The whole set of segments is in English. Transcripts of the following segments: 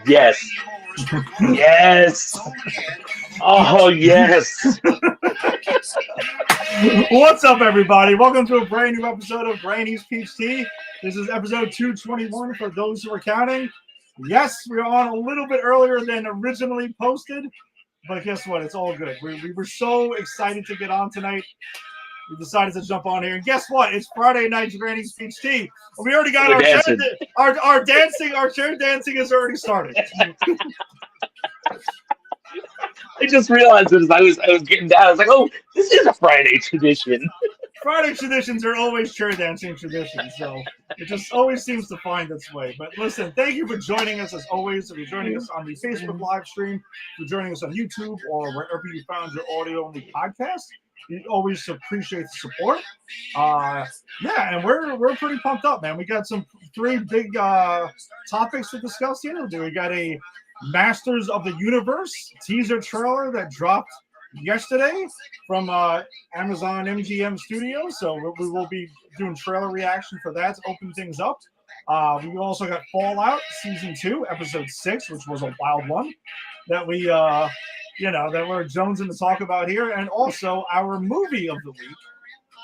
yes. Yes. Oh, yes. What's up, everybody? Welcome to a brand new episode of Granny's Peach Tea. This is episode 221 for those who are counting. Yes, we're on a little bit earlier than originally posted, but guess what? It's all good. We were so excited to get on tonight. We decided to jump on here, and guess what? It's Friday night's Granny's Peach Tea. We already got We're our dancing. our dancing. Our chair dancing has already started. I just realized it as I was getting down. I was like, oh, this is a Friday tradition. Friday traditions are always chair dancing traditions, so it just always seems to find its way. But listen, thank you for joining us as always. If you're joining us on the Facebook live stream, if you're joining us on YouTube, or wherever you found your audio-only podcast, we always appreciate the support. Yeah, and we're pretty pumped up, man. We got three big topics to discuss here. We got a Masters of the Universe teaser trailer that dropped yesterday from Amazon MGM Studios. So we will be doing trailer reaction for that to open things up. We also got Fallout Season 2, Episode 6, which was a wild one that we, that we're jonesing to talk about here. And also our movie of the week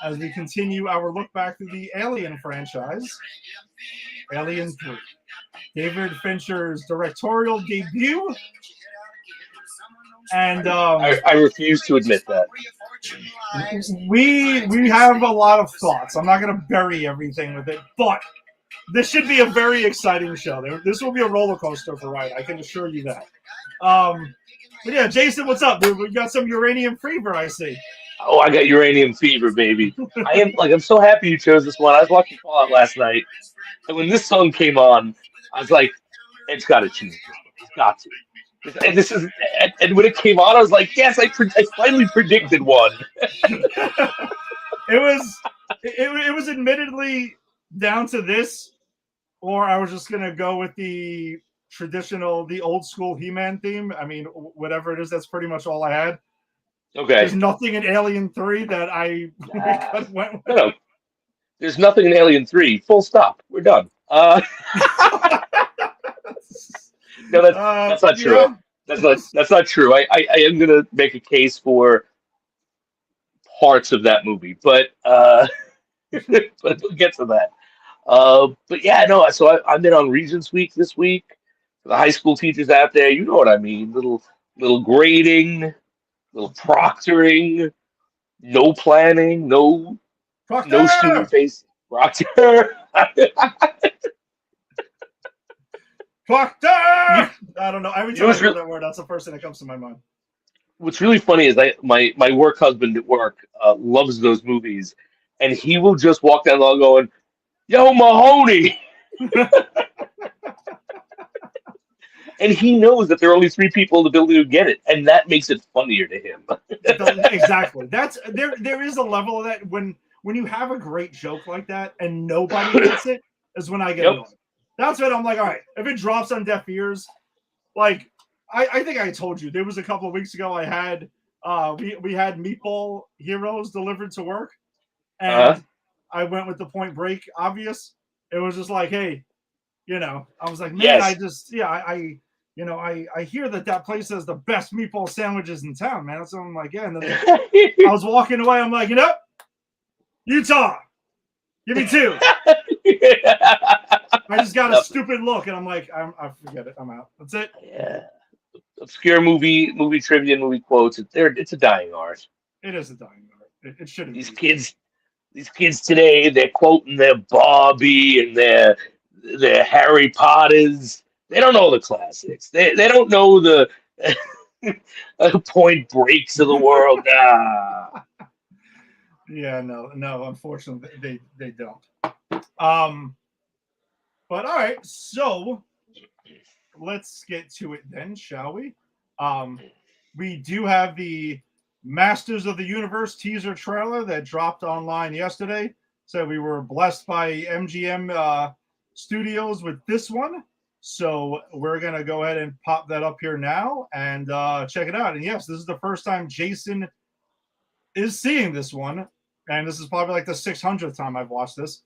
as we continue our look back to the Alien franchise, Alien 3. David Fincher's directorial debut. And I refuse to admit that. we have a lot of thoughts. I'm not going to bury everything with it, but this should be a very exciting show. This will be a roller coaster for ride. I can assure you that. But yeah, Jason, what's up, dude? We got some uranium fever, I see. Oh, I got uranium fever, baby. I'm so happy you chose this one. I was watching Fallout last night, and when this song came on, I was like, it's got to choose. It's got to. And this is, and when it came on, I was like, yes, I finally predicted one. It was admittedly down to this, or I was just gonna go with the old school He-Man theme. I mean, whatever it is, that's pretty much all I had. Okay. There's nothing in Alien 3 that I went with. No, there's nothing in Alien 3. Full stop. We're done. No, that's not true. Yeah. That's not true. I am gonna make a case for parts of that movie, but but we'll get to that. But yeah, no. So I've been on Regents Week this week. For the high school teachers out there, you know what I mean. Little grading, little proctoring, no planning, no student face proctor. Proctor! I don't know. Every time I hear really, that word, that's the first thing that comes to my mind. what's really funny is my work husband at work loves those movies, and he will just walk down the hall going, "Yo, Mahoney," and he knows that there are only three people in the building who get it, and that makes it funnier to him. Exactly. That's there is a level of that when you have a great joke like that and nobody gets it is when I get annoyed. That's when I'm like, all right, if it drops on deaf ears, like I think I told you there was a couple of weeks ago I had we had Meatball Heroes delivered to work, and I went with the Point Break obvious. It was just like, hey, I was like, man, Yes. I hear that place has the best meatball sandwiches in town, man. So I'm like, yeah. And then I was walking away. I'm like, Utah, give me two. I just got a stupid look, and I'm like, I forget it. I'm out. That's it. Yeah. Obscure movie trivia, movie quotes. It's a dying art. It is a dying art. It shouldn't. These kids today, they're quoting their Barbie and their Harry Potters. They don't know the classics. They don't know the Point Breaks of the world. Yeah, no. Unfortunately, they don't. But all right, so let's get to it then, shall we? We do have the Masters of the Universe teaser trailer that dropped online yesterday. So we were blessed by MGM Studios with this one. So we're going to go ahead and pop that up here now and check it out. And yes, this is the first time Jason is seeing this one. And this is probably like the 600th time I've watched this.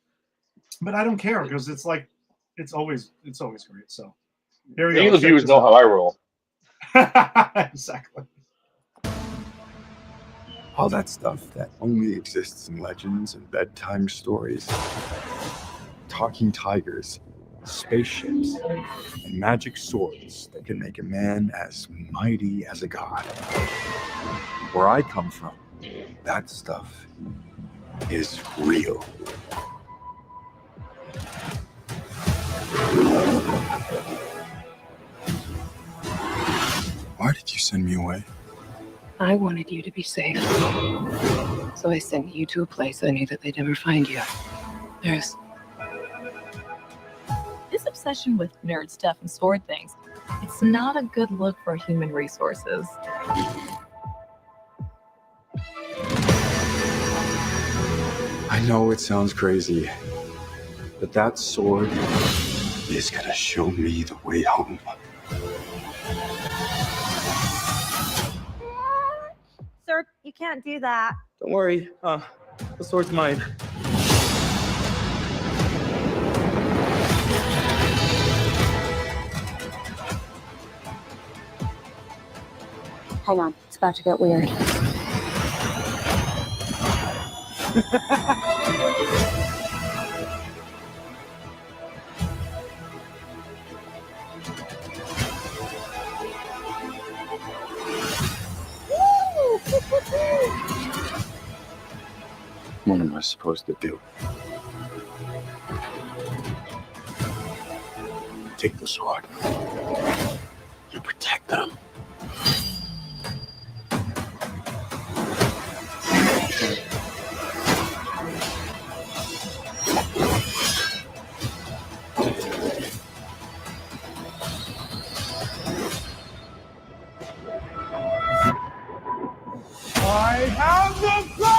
But I don't care because it's always great. So Here we You go. the viewers know how I roll. Exactly. All that stuff that only exists in legends and bedtime stories. Talking tigers, spaceships, and magic swords that can make a man as mighty as a god. Where I come from, that stuff is real. Why did you send me away? I wanted you to be safe. So I sent you to a place I knew that they'd never find you. There's This obsession with nerd stuff and sword things, it's not a good look for human resources. I know it sounds crazy, but that sword is gonna show me the way home. Sir, you can't do that. Don't worry, the sword's mine. Hang on, it's about to get weird. What am I supposed to do? Take the sword. You protect them. I have the power!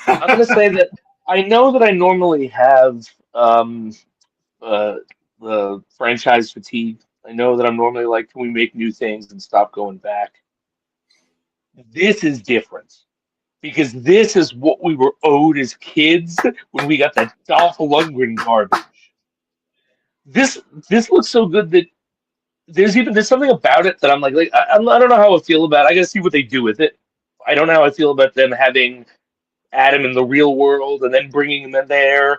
I'm going to say that I know that I normally have the franchise fatigue. I know that I'm normally like, can we make new things and stop going back? This is different because this is what we were owed as kids when we got that Dolph Lundgren garbage. This looks so good that there's something about it that I'm like I don't know how I feel about it. I got to see what they do with it. I don't know how I feel about them having Adam in the real world and then bringing him in there.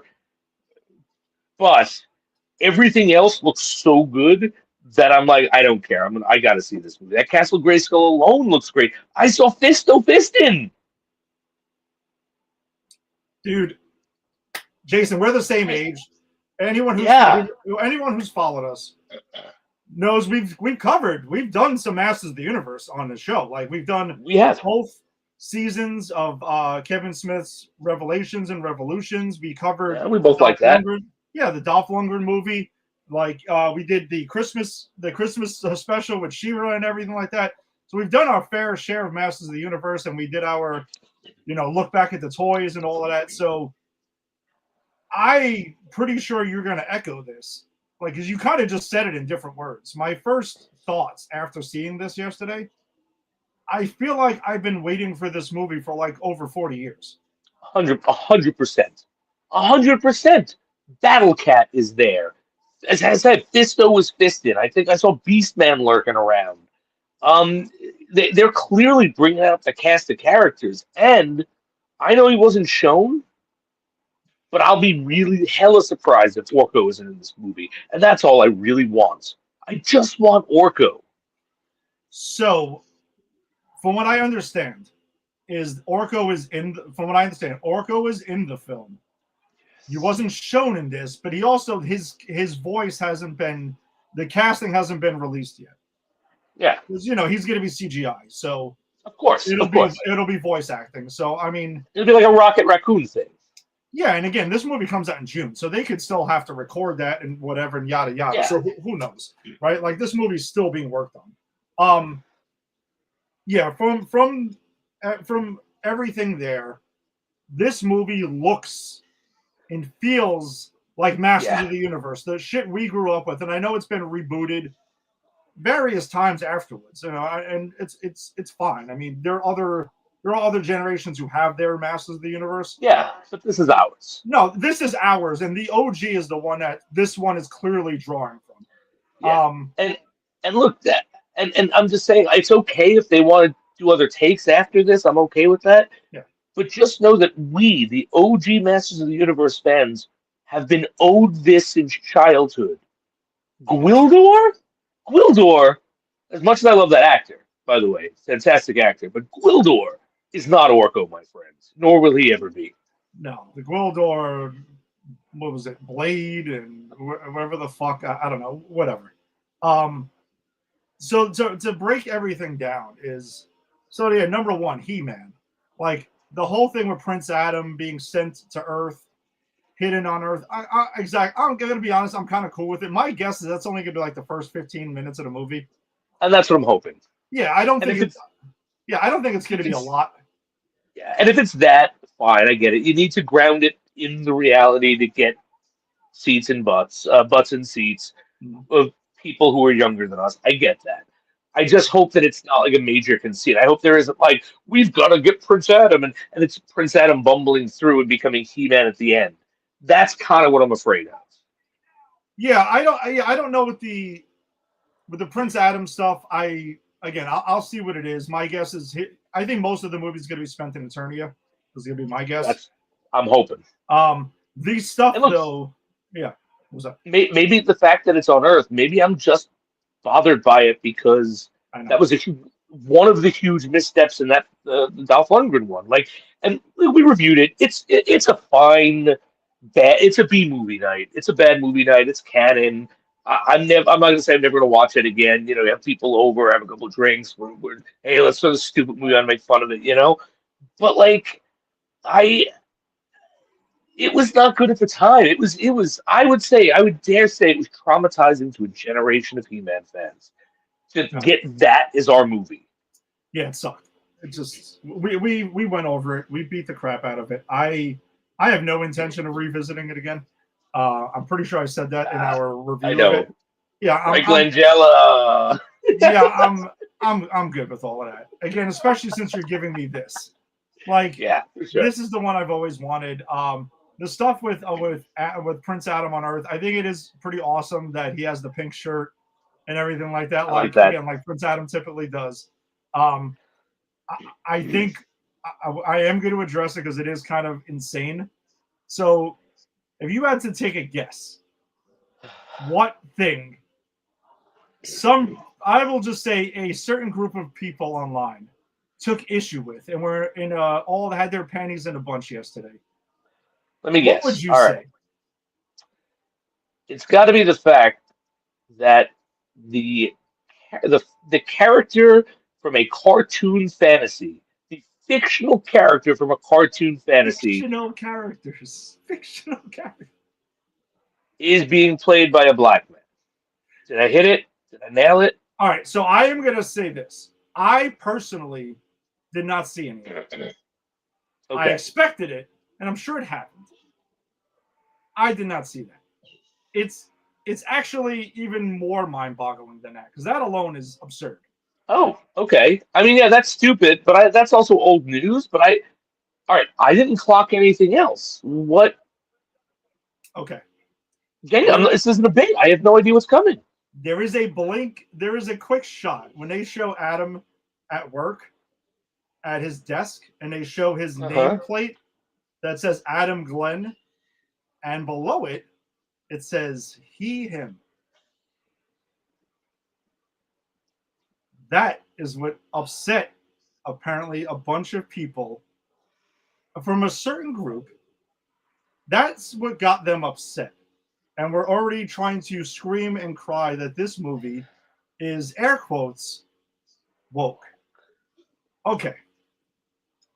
But everything else looks so good that I'm like, I don't care. I got to see this movie. That Castle Grayskull alone looks great. I saw Fisto Fistin. Dude, Jason, we're the same age. Anyone who's followed us knows we've done some Masters of the Universe on the show. Like we have both seasons of Kevin Smith's Revelations and Revolutions. We covered we both like that. The Dolph Lundgren movie. Like we did the Christmas special with She-Ra and everything like that. So we've done our fair share of Masters of the Universe, and we did our, look back at the toys and all of that. So I'm pretty sure you're going to echo this, like, because you kind of just said it in different words. My first thoughts after seeing this yesterday, I feel like I've been waiting for this movie for like over 40 years. 100%. 100%. Battle Cat is there. As I said, Fisto was fisted. I think I saw Beastman lurking around. They're clearly bringing out the cast of characters, and I know he wasn't shown, but I'll be really hella surprised if Orko isn't in this movie, and that's all I really want. I just want Orko. So, from what I understand, Orko is in the film. He wasn't shown in this, but he also his voice hasn't been, the casting hasn't been released yet. Yeah, because he's going to be CGI, so of course it'll be voice acting. So I mean, it'll be like a Rocket Raccoon thing. Yeah, and again, this movie comes out in June, so they could still have to record that and whatever and yada yada. Yeah. So who knows, right? Like this movie's still being worked on. Yeah, from everything there, this movie looks and feels like Masters of the Universe, the shit we grew up with, and I know it's been rebooted various times afterwards, and it's fine. I mean, there are other generations who have their Masters of the Universe. Yeah, but this is ours. No, this is ours, and the OG is the one that this one is clearly drawing from. Yeah. And look, that and I'm just saying it's okay if they want to do other takes after this. I'm okay with that. Yeah. But just know that we, the OG Masters of the Universe fans, have been owed this since childhood. Gwildor, as much as I love that actor, by the way, fantastic actor, but Gwildor is not Orko, my friends, nor will he ever be. No, the Gwildor, what was it, Blade, and whatever the fuck, I don't know, whatever. So to break everything down is, so yeah, number one, He-Man. Like, the whole thing with Prince Adam being sent to Earth, hidden on Earth, I'm going to be honest, I'm kind of cool with it. My guess is that's only going to be like the first 15 minutes of the movie. And that's what I'm hoping. Yeah, I don't think it's going to be a lot. Yeah, and if it's that, fine, I get it. You need to ground it in the reality to get seats and butts and seats of people who are younger than us. I get that. I just hope that it's not like a major conceit. I hope there isn't like, we've got to get Prince Adam, and it's Prince Adam bumbling through and becoming He-Man at the end. That's kind of what I'm afraid of. Yeah, I don't know with the Prince Adam stuff. I'll see what it is. My guess is I think most of the movie is going to be spent in Eternia. Is going to be my guess. I'm hoping. These stuff though, yeah. What's up? Maybe the fact that it's on Earth. Maybe I'm just bothered by it because that was one of the huge missteps in that the Dolph Lundgren one. Like, and we reviewed it. It's a fine. It's a B movie night. It's a bad movie night. It's canon. I'm not gonna say I'm never gonna watch it again. You have people over, have a couple of drinks. Hey, let's throw this stupid movie on and make fun of it. But like, it was not good at the time. It was. I would dare say it was traumatizing to a generation of He-Man fans to get that as our movie. Yeah, it sucked. It just we went over it. We beat the crap out of it. I have no intention of revisiting it again. I'm pretty sure I said that in our review. I know. Of it. Yeah, Langella. Yeah, I'm good with all of that. Again, especially since you're giving me this. Like, yeah, for sure. This is the one I've always wanted. The stuff with Prince Adam on Earth, I think it is pretty awesome that he has the pink shirt and everything like that. Like that. Again, like Prince Adam typically does. I think I am going to address it because it is kind of insane. So, if you had to take a guess, what thing I will just say a certain group of people online took issue with and were all had their panties in a bunch yesterday. Let me guess. What would you all say? Right. It's got to be the fact that the character from a cartoon fantasy, the fictional character from a cartoon fantasy, fictional characters, is being played by a black man. Did I hit it? Did I nail it? All right, so I am going to say this. I personally did not see any of it. Okay. I expected it, and I'm sure it happened. I did not see that. It's actually even more mind-boggling than that, because that alone is absurd. Oh, okay. I mean, yeah, that's stupid, but that's also old news. But all right, I didn't clock anything else. What? Okay. This isn't a bait. I have no idea what's coming. There is a quick shot when they show Adam at work at his desk, and they show his nameplate that says Adam Glenn, and below it, it says he, him. That is what upset, apparently, a bunch of people from a certain group. That's what got them upset. And we're already trying to scream and cry that this movie is, air quotes, woke. Okay.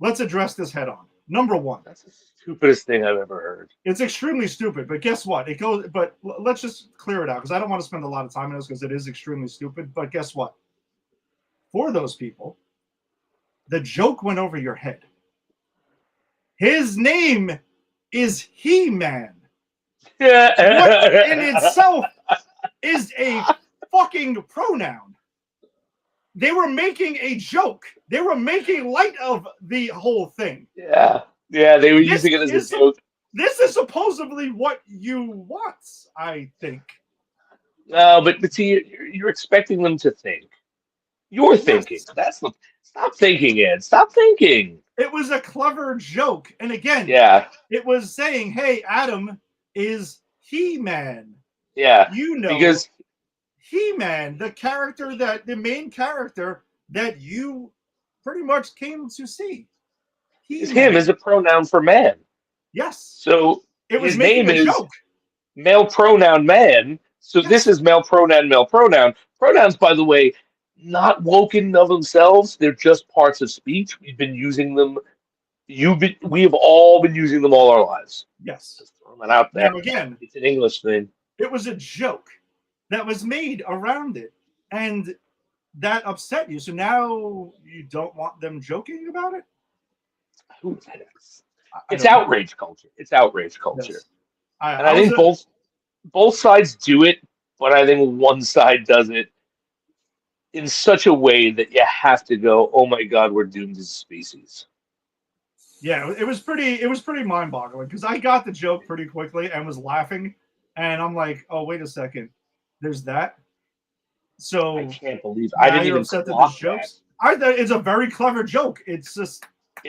Let's address this head on. Number one. That's the stupidest thing I've ever heard. It's extremely stupid, but guess what? But let's just clear it out, because I don't want to spend a lot of time on this, because it is extremely stupid. But guess what? For those people, the joke went over your head. His name is He-Man. What in itself is a fucking pronoun. They were making a joke. They were making light of the whole thing. Yeah, they were using it as a joke. This is supposedly what you want, I think. No, but see, you're expecting them to think. You're thinking. That's the. Stop thinking, Ed. Stop thinking. It was a clever joke, and again, it was saying, "Hey, Adam is He-Man." Yeah, you know, because He-Man, the main character that you pretty much came to see. him is a pronoun for man. Yes. So it was his making name a is joke. Male pronoun man. So this is male pronoun, male pronoun. Pronouns, by the way, not woken of themselves. They're just parts of speech. We've been using them. We have all been using them all our lives. Yes. Just throwing that out there. Now again, it's an English thing. It was a joke that was made around it, and that upset you. So now you don't want them joking about it? It's outrage culture. It's outrage culture. Yes. And I think both sides do it, but I think one side does it in such a way that you have to go, oh my God, we're doomed as a species. Yeah, it was pretty mind-boggling because I got the joke pretty quickly and was laughing, and I'm like, oh, wait a second, there's that. So I can't believe I didn't even upset clock that jokes. I thought it's a very clever joke. It's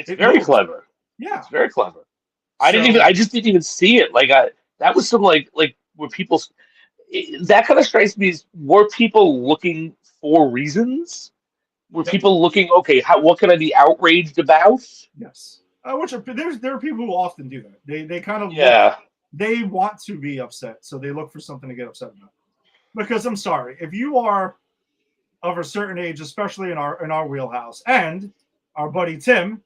very clever. Yeah, it's very clever. I just didn't even see it. Like that was some like where people that kind of strikes me as were people looking for reasons? Were people looking, okay, what can I be outraged about? Yes. There are people who often do that. They kind of they want to be upset, so they look for something to get upset about. Because I'm sorry, if you are of a certain age, especially in our wheelhouse, and our buddy Tim,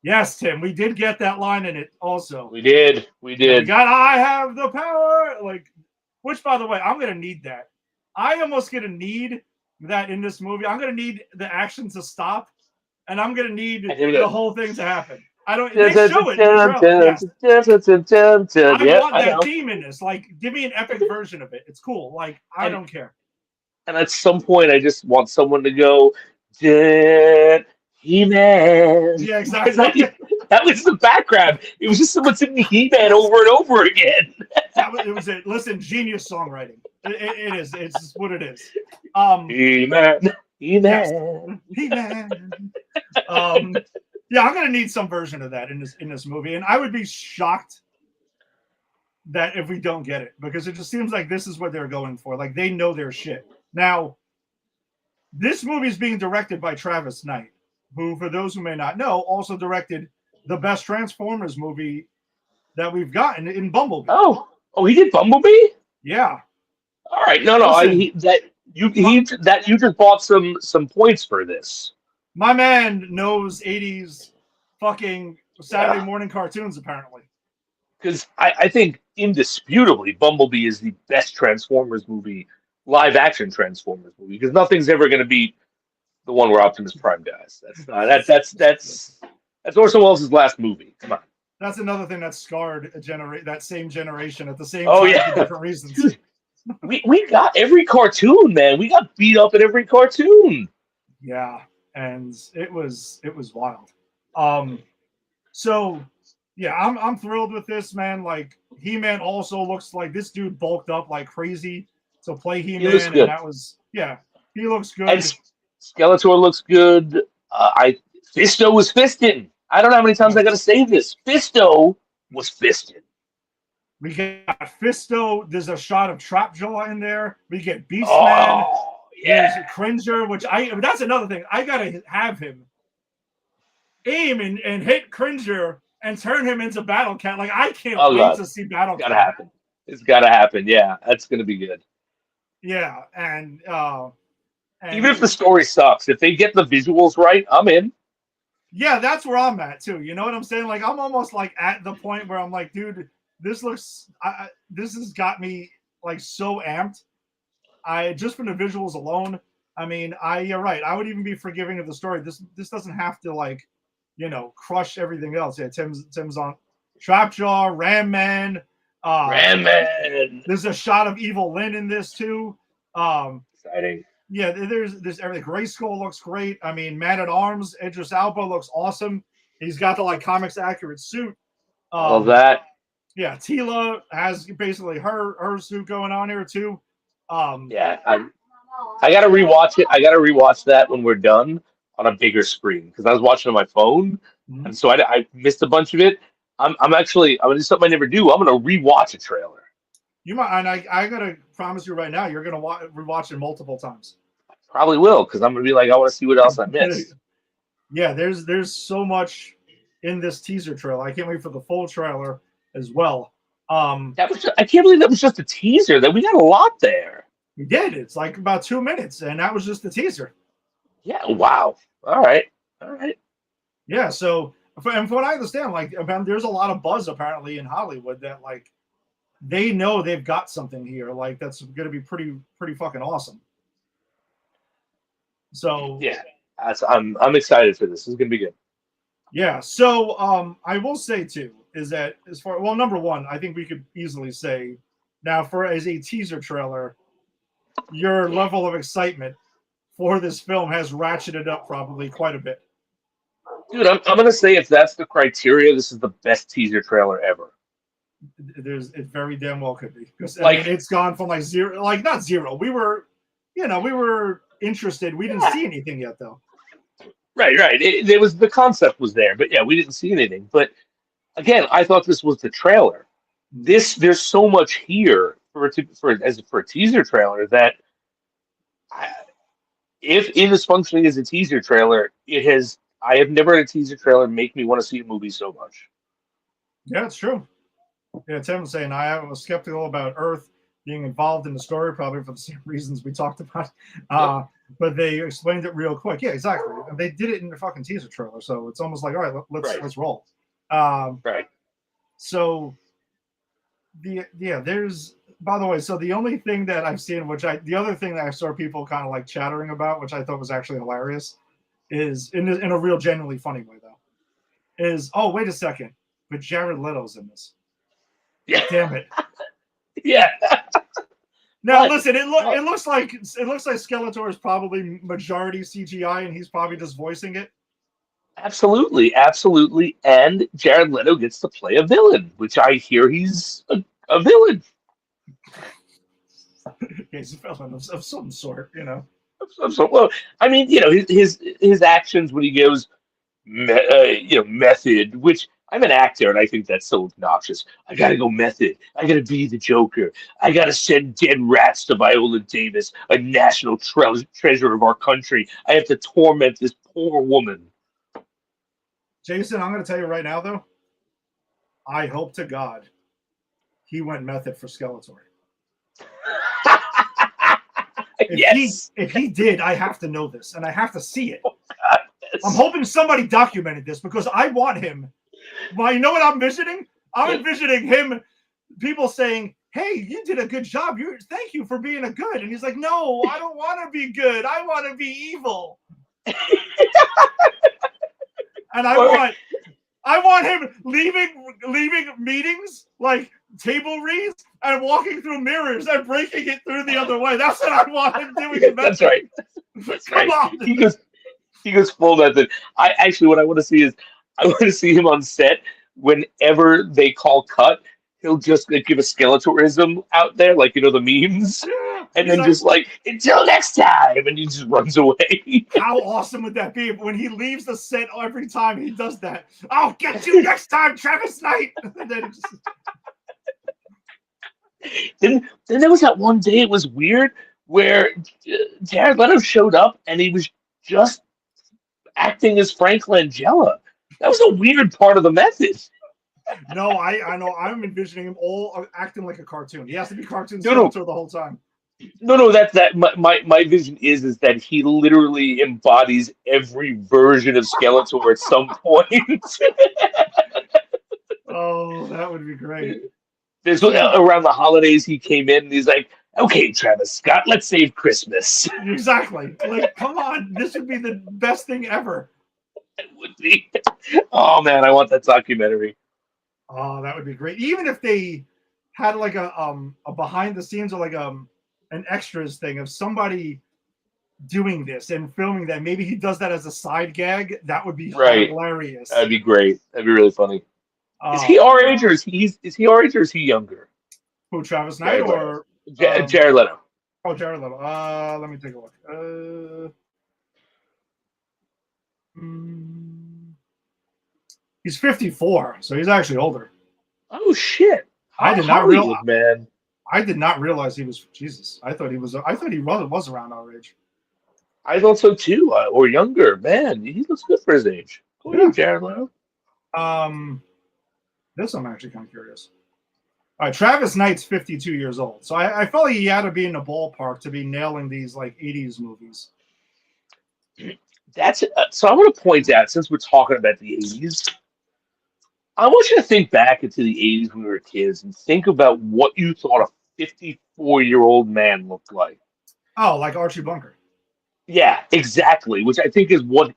yes, Tim, we did get that line in it also. We did. I have the power, which by the way, I'm gonna need that. I almost gonna need that in this movie. I'm gonna need the action to stop, and I'm gonna need the whole thing to happen. They show it. I want that theme in this. Give me an epic version of it. It's cool. I don't care. And at some point, I just want someone to go, He-Man. Yeah, exactly. That was the background. It was just someone singing He-Man over and over again. It was it. Listen, genius songwriting. It is. It's what it is. He-Man. He-Man. He-Man. Yeah, I'm gonna need some version of that in this movie, and I would be shocked that if we don't get it, because it just seems like this is what they're going for. They know their shit. Now, this movie is being directed by Travis Knight, who, for those who may not know, also directed the best Transformers movie that we've gotten in Bumblebee. Oh, he did Bumblebee? Yeah. All right, no, you just bought some points for this. My man knows 80s fucking Saturday morning cartoons, apparently. Because I think indisputably Bumblebee is the best Transformers movie, live action Transformers movie, because nothing's ever going to beat the one where Optimus Prime dies. That's Orson Welles' last movie. Come on. That's another thing that scarred that same generation at the same time for different reasons. Dude, we got every cartoon, man. We got beat up in every cartoon. Yeah, and it was wild. So yeah, I'm thrilled with this, man. He-Man also looks like this dude bulked up like crazy to play He-Man, and that was he looks good. And Skeletor looks good. Fisto was fisting. I don't know how many times I got to say this. Fisto was fisting. We got Fisto. There's a shot of Trapjaw in there. We get Beastman. Oh, yeah. There's Cringer, which that's another thing. I gotta have him aim and hit Cringer and turn him into Battle Cat. I can't wait to see Battle Cat. Happen. It's gotta happen. Yeah, that's gonna be good. Yeah, and even if the story sucks, if they get the visuals right, I'm in. Yeah, that's where I'm at too. You know what I'm saying? I'm almost at the point where I'm like, dude, this looks. This has got me so amped. Just from the visuals alone, I mean, you're right. I would even be forgiving of the story. This doesn't have to like, crush everything else. Yeah, Tim's on Trapjaw, Ram Man. Ram Man. There's a shot of Evil Lynn in this too. Exciting. Yeah, there's everything. Grayskull looks great. I mean, Man at Arms, Idris Elba looks awesome. He's got the like comics accurate suit. All that. Yeah, Tila has basically her suit going on here too. Yeah, I gotta rewatch it. I gotta rewatch that when we're done on a bigger screen because I was watching on my phone, and so I missed a bunch of it. I'm gonna do something I never do. I'm gonna rewatch a trailer. You might, and I gotta promise you right now, you're gonna rewatch it multiple times. Probably will because I'm gonna be like, I want to see what else I missed. Yeah, there's so much in this teaser trailer. I can't wait for the full trailer as well. I can't believe that was just a teaser. That we got a lot there. We did. It's like about 2 minutes, and that was just the teaser. Yeah. Wow. All right. Yeah. So, and from what I understand, like, there's a lot of buzz apparently in Hollywood that like they know they've got something here. Like that's going to be pretty fucking awesome. So yeah, I'm excited for this. This is going to be good. Yeah. So I will say too is that number one, I think we could easily say now as a teaser trailer, your level of excitement for this film has ratcheted up probably quite a bit. Dude, I'm gonna say if that's the criteria, this is the best teaser trailer ever. It very damn well could be because I mean, it's gone from like zero, like not zero. We were interested. We didn't see anything yet though. Right. It was the concept was there, but yeah, we didn't see anything. But again, I thought this was the trailer. There's so much here for a teaser trailer that if it is functioning as a teaser trailer, I have never had a teaser trailer make me want to see a movie so much. Yeah, it's true. Yeah, Tim was saying I was skeptical about Earth being involved in the story, probably for the same reasons we talked about. But they explained it real quick. Yeah, exactly. And they did it in the fucking teaser trailer, so it's almost like, all right, let's roll. Right. So there's, by the way, so the only thing that I've seen, the other thing that I saw people kind of like chattering about, which I thought was actually hilarious, is in a real genuinely funny way though, is wait a second, but Jared Leto's in this. Yeah. Damn it. Yeah. Now listen, it looks like Skeletor is probably majority CGI and he's probably just voicing it. Absolutely. And Jared Leto gets to play a villain, which I hear he's a villain. He's a villain of some sort, Well, I mean, his actions when he goes, method, which I'm an actor and I think that's so obnoxious. I gotta go method. I gotta be the Joker. I gotta send dead rats to Viola Davis, a national treasure of our country. I have to torment this poor woman. Jason, I'm gonna tell you right now though, I hope to God he went method for Skeletor. If he did, I have to know this and I have to see it. I'm hoping somebody documented this because I want him. Well, you know what I'm envisioning? I'm envisioning him, people saying, "Hey, you did a good job. Thank you for being a good." And he's like, "No, I don't want to be good. I want to be evil." And I want him leaving meetings like table reads and walking through mirrors and breaking it through the other way. That's what I want him doing. That's right. Come on. He goes full method. What I want to see is I want to see him on set whenever they call cut. He'll just give a Skeletorism out there, like the memes, and then just like until next time, and he just runs away. How awesome would that be when he leaves the set every time he does that? I'll get you next time, Travis Knight. And then then there was that one day it was weird where Jared Leto showed up and he was just acting as Frank Langella. That was a weird part of the method. No, I know. I'm envisioning him all acting like a cartoon. He has to be cartoon No. the whole time. No, that's that. My vision is that he literally embodies every version of Skeletor at some point. Oh, that would be great. There's around the holidays he came in and he's like, Okay, Travis Scott, let's save Christmas. Exactly. Like, come on, this would be the best thing ever. It would be. Oh man, I want that documentary. Oh, that would be great. Even if they had like a behind the scenes or like an extras thing of somebody doing this and filming that. Maybe he does that as a side gag. That would be Right. hilarious. That'd be great. That'd be really funny. Is Oh, he our age or is he our age or is he younger? who, Travis Knight Jared or Jared Leto. oh, Jared Leto? Let me take a look. He's 54, so he's actually older. Oh shit! I did not Hollywood, realize. man. I did not realize he was Jesus. I thought he was around our age. I thought so too, or younger. Man, he looks good for his age. Go ahead, Jared Leto. This I'm actually kind of curious. All right, Travis Knight's 52 years old, so I felt like he had to be in the ballpark to be nailing these like 80s movies. That's so. I want to point out, since we're talking about the 80s, I want you to think back into the 80s when we were kids and think about what you thought a 54-year-old man looked like. Oh, like Archie Bunker. Yeah, exactly. Which I think is what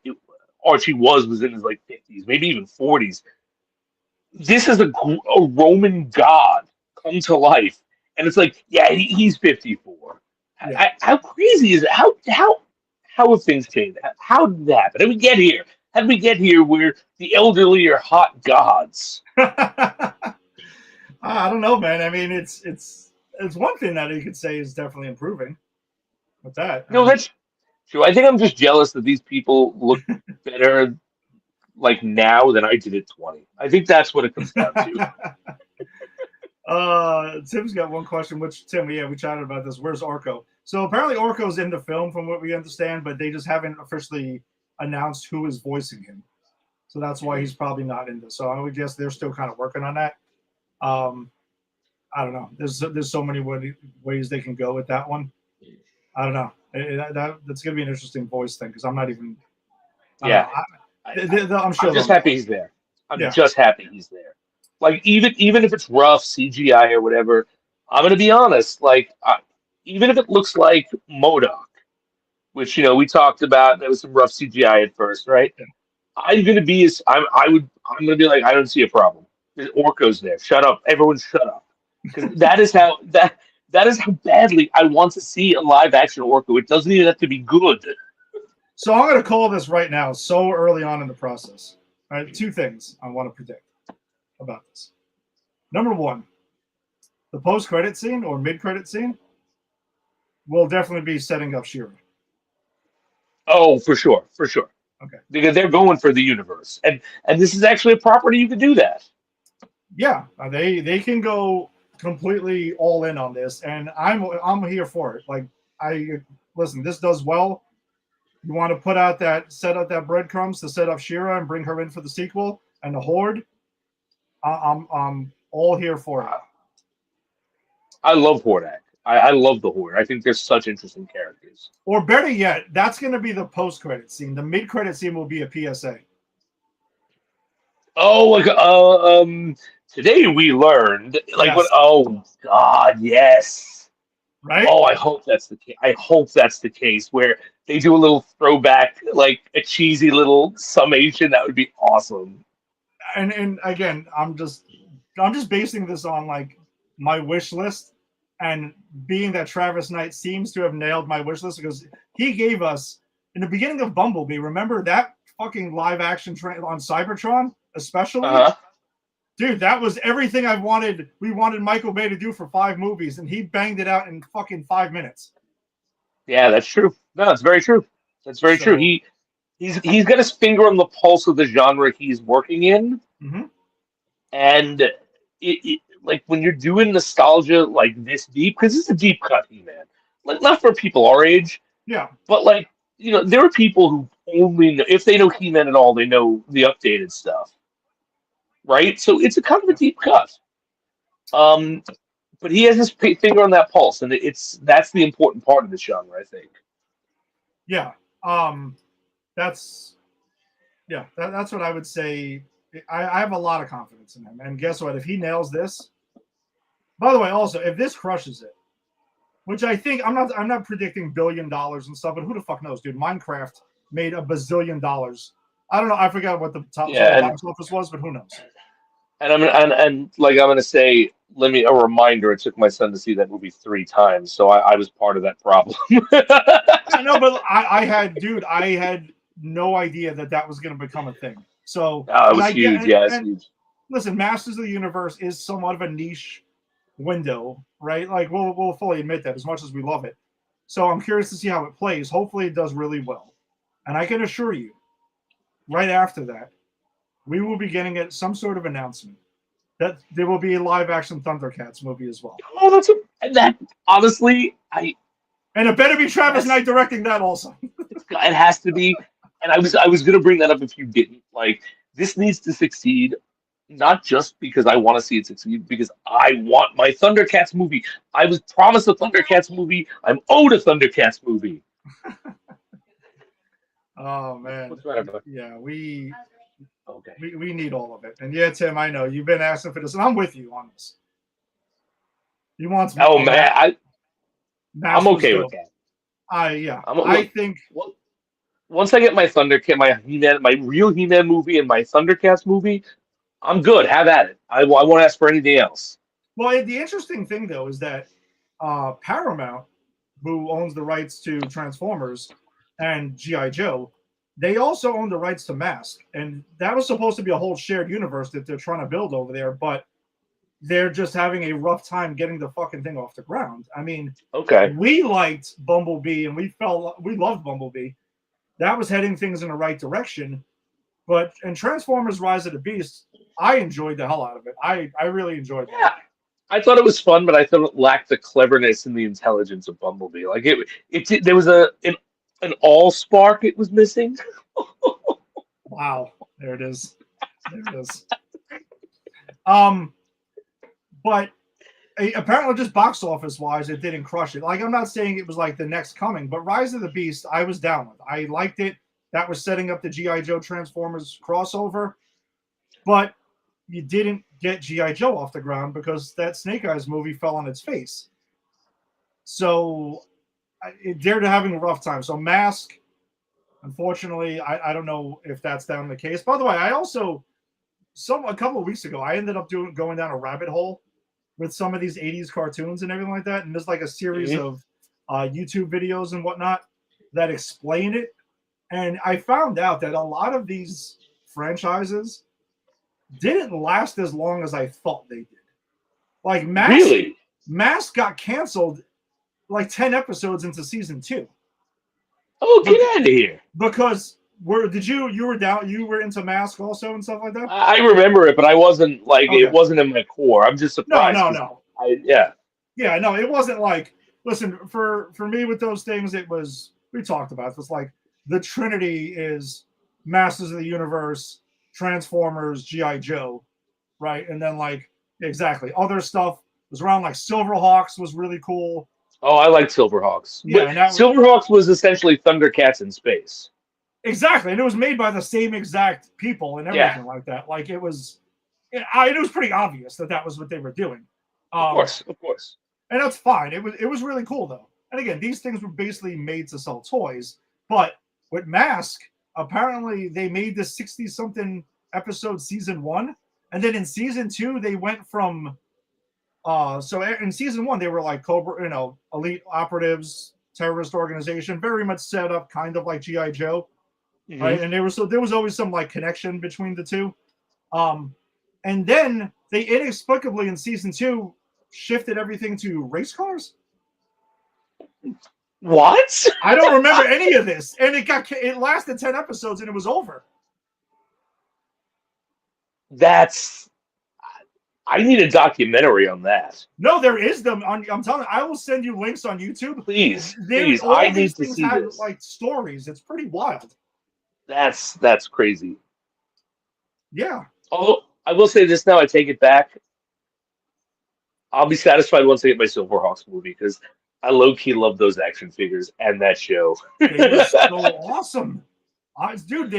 Archie was in his like 50s, maybe even 40s. This is a Roman god come to life, and it's like, yeah, he's 54. Yeah. How crazy is it? How have things changed? How did that happen? How did we get here? How did we get here where the elderly are hot gods? I don't know, man. I mean, it's one thing that you could say is definitely improving with that. No, that's true. I think I'm just jealous that these people look better like now than I did at 20. I think that's what it comes down to. Tim's got one question, which Tim, we chatted about this. Where's Orko? So apparently Orko's in the film from what we understand, but they just haven't officially announced who is voicing him. So that's why he's probably not in this. So I would guess they're still kind of working on that. I don't know. There's so many ways they can go with that one. I don't know. That's going to be an interesting voice thing because I'm not even. Yeah. I'm sure. I'm just happy he's there. I'm Yeah. just happy he's there. Like even if it's rough CGI or whatever, I'm gonna be honest. Like even if it looks like MODOK, which we talked about, there was some rough CGI at first, right? Yeah. I'm gonna be like, I don't see a problem. There's Orko's there. Shut up, everyone, shut up. Because that is how badly I want to see a live action Orko. It doesn't even have to be good. So I'm going to call this right now, so early on in the process. All right, two things I want to predict about this. Number one, the post-credit scene or mid-credit scene will definitely be setting up She-Ra. Oh, for sure. Okay. Because they're going for the universe, and this is actually a property you can do that. Yeah, they can go completely all in on this, and I'm here for it. Like, listen, this does well. You want to set out that breadcrumbs to set up She-Ra and bring her in for the sequel and the Horde. I'm all here for it. I love Hordak. I love the Horde. I think they're such interesting characters. Or better yet, that's going to be the post-credit scene. The mid-credit scene will be a PSA. Oh, like today we learned like Yes. what? Oh God, yes. Right? Oh, I hope that's the case. I hope that's the case where they do a little throwback, like a cheesy little summation. That would be awesome. And again, I'm just basing this on like my wish list, and being that Travis Knight seems to have nailed my wish list because he gave us in the beginning of Bumblebee. Remember that fucking live action on Cybertron, especially. Dude, that was everything I wanted. We wanted Michael Bay to do for 5 movies, and he banged it out in fucking 5 minutes. Yeah, that's true. No, that's very true. That's very true. He's got his finger on the pulse of the genre he's working in, and it like when you're doing nostalgia like this deep, because it's a deep cut, He-Man. Like not for people our age, Yeah. but like there are people who only know, if they know He-Man at all, they know the updated stuff, right? So it's a kind of a deep cut. But he has his finger on that pulse, and that's the important part of the genre, I think. Yeah. That's what I would say. I have a lot of confidence in him. And guess what? If he nails this, by the way, also, if this crushes it, which I think I'm not predicting $1 billion and stuff, but who the fuck knows, dude? Minecraft made $1 bazillion. I don't know. I forgot what the top Yeah, box office was, but who knows? and I'm gonna say, let me a reminder. It took my son to see that movie 3 times, so I was part of that problem. Yeah, no, but I had no idea that was going to become a thing. So Oh, it was huge. Yeah, it's and huge. listen, Masters of the Universe is somewhat of a niche window, right? Like we'll fully admit that as much as we love it. So I'm curious to see how it plays. Hopefully it does really well. And I can assure you, right after that, we will be getting some sort of announcement that there will be a live action Thundercats movie as well. Oh, and that honestly, And it better be Travis Yes. Knight directing that also. it has to be. And I was gonna bring that up if you didn't. Like, this needs to succeed, not just because I want to see it succeed, because I want my Thundercats movie. I was promised a Thundercats movie. I'm owed a Thundercats movie. Oh man. What's the matter, bud? Yeah, we Okay. need all of it. And yeah, Tim, I know you've been asking for this, and I'm with you on this. He wants Oh man, I'm Masters okay go. with that. I think Well, once I get my Thundercat, my He-Man, my real He-Man movie, and my Thundercats movie, I'm good. Have at it. I won't ask for anything else. well, the interesting thing though is that Paramount, who owns the rights to Transformers and G.I. Joe, they also own the rights to Mask, and that was supposed to be a whole shared universe that they're trying to build over there, but they're just having a rough time getting the fucking thing off the ground. I mean, Okay. we liked Bumblebee and we loved Bumblebee. That was heading things in the right direction. But in Transformers Rise of the Beast, I enjoyed the hell out of it. I really enjoyed it. Yeah. I thought it was fun, but I thought it lacked the cleverness and the intelligence of Bumblebee. Like there was an all spark it was missing. Wow. There it is. There it is. But apparently just box office wise, it didn't crush it. Like, I'm not saying it was like the next coming, but Rise of the Beast, I was down with. I liked it. That was setting up the G.I. Joe Transformers crossover. But you didn't get G.I. Joe off the ground because that Snake Eyes movie fell on its face. So they're having a rough time. So Mask, unfortunately, I don't know if that's down the case. By the way, I also, a couple of weeks ago, I ended up going down a rabbit hole with some of these 80s cartoons and everything like that. And there's like a series of YouTube videos and whatnot that explain it. And I found out that a lot of these franchises didn't last as long as I thought they did. Like Mask got canceled like 10 episodes into season 2. Oh, get out of here. Because you were into Mask also and stuff like that? I remember it, but I wasn't like Okay. it wasn't in my core. I'm just surprised. No. Yeah. Yeah, no, it wasn't like, listen, for me with those things, we talked about it. It's like the Trinity is Masters of the Universe, Transformers, G.I. Joe, right? And then like, exactly, other stuff was around, like Silverhawks was really cool. Oh, I like Silverhawks. Yeah, But and that Silverhawks was essentially Thundercats in space. Exactly, and it was made by the same exact people and everything like that. Like it was pretty obvious that was what they were doing. Of course. And that's fine. It was really cool though. And again, these things were basically made to sell toys. But with Mask, apparently they made the 60-something episode season 1, and then in season 2 they went from so in season 1 they were like Cobra, elite operatives, terrorist organization, very much set up kind of like G.I. Joe. Mm-hmm. Right, and there was always some like connection between the two, and then they inexplicably in season 2 shifted everything to race cars. What? I don't remember any of this, and it lasted 10 episodes and it was over. I need a documentary on that. No, there is them. I'm telling you, I will send you links on YouTube. Please, All I these need to things see have, this. like stories. It's pretty wild. That's crazy. Yeah. Although I will say this now, I take it back. I'll be satisfied once I get my Silverhawks movie because I low-key love those action figures and that show. They were so awesome. Dude,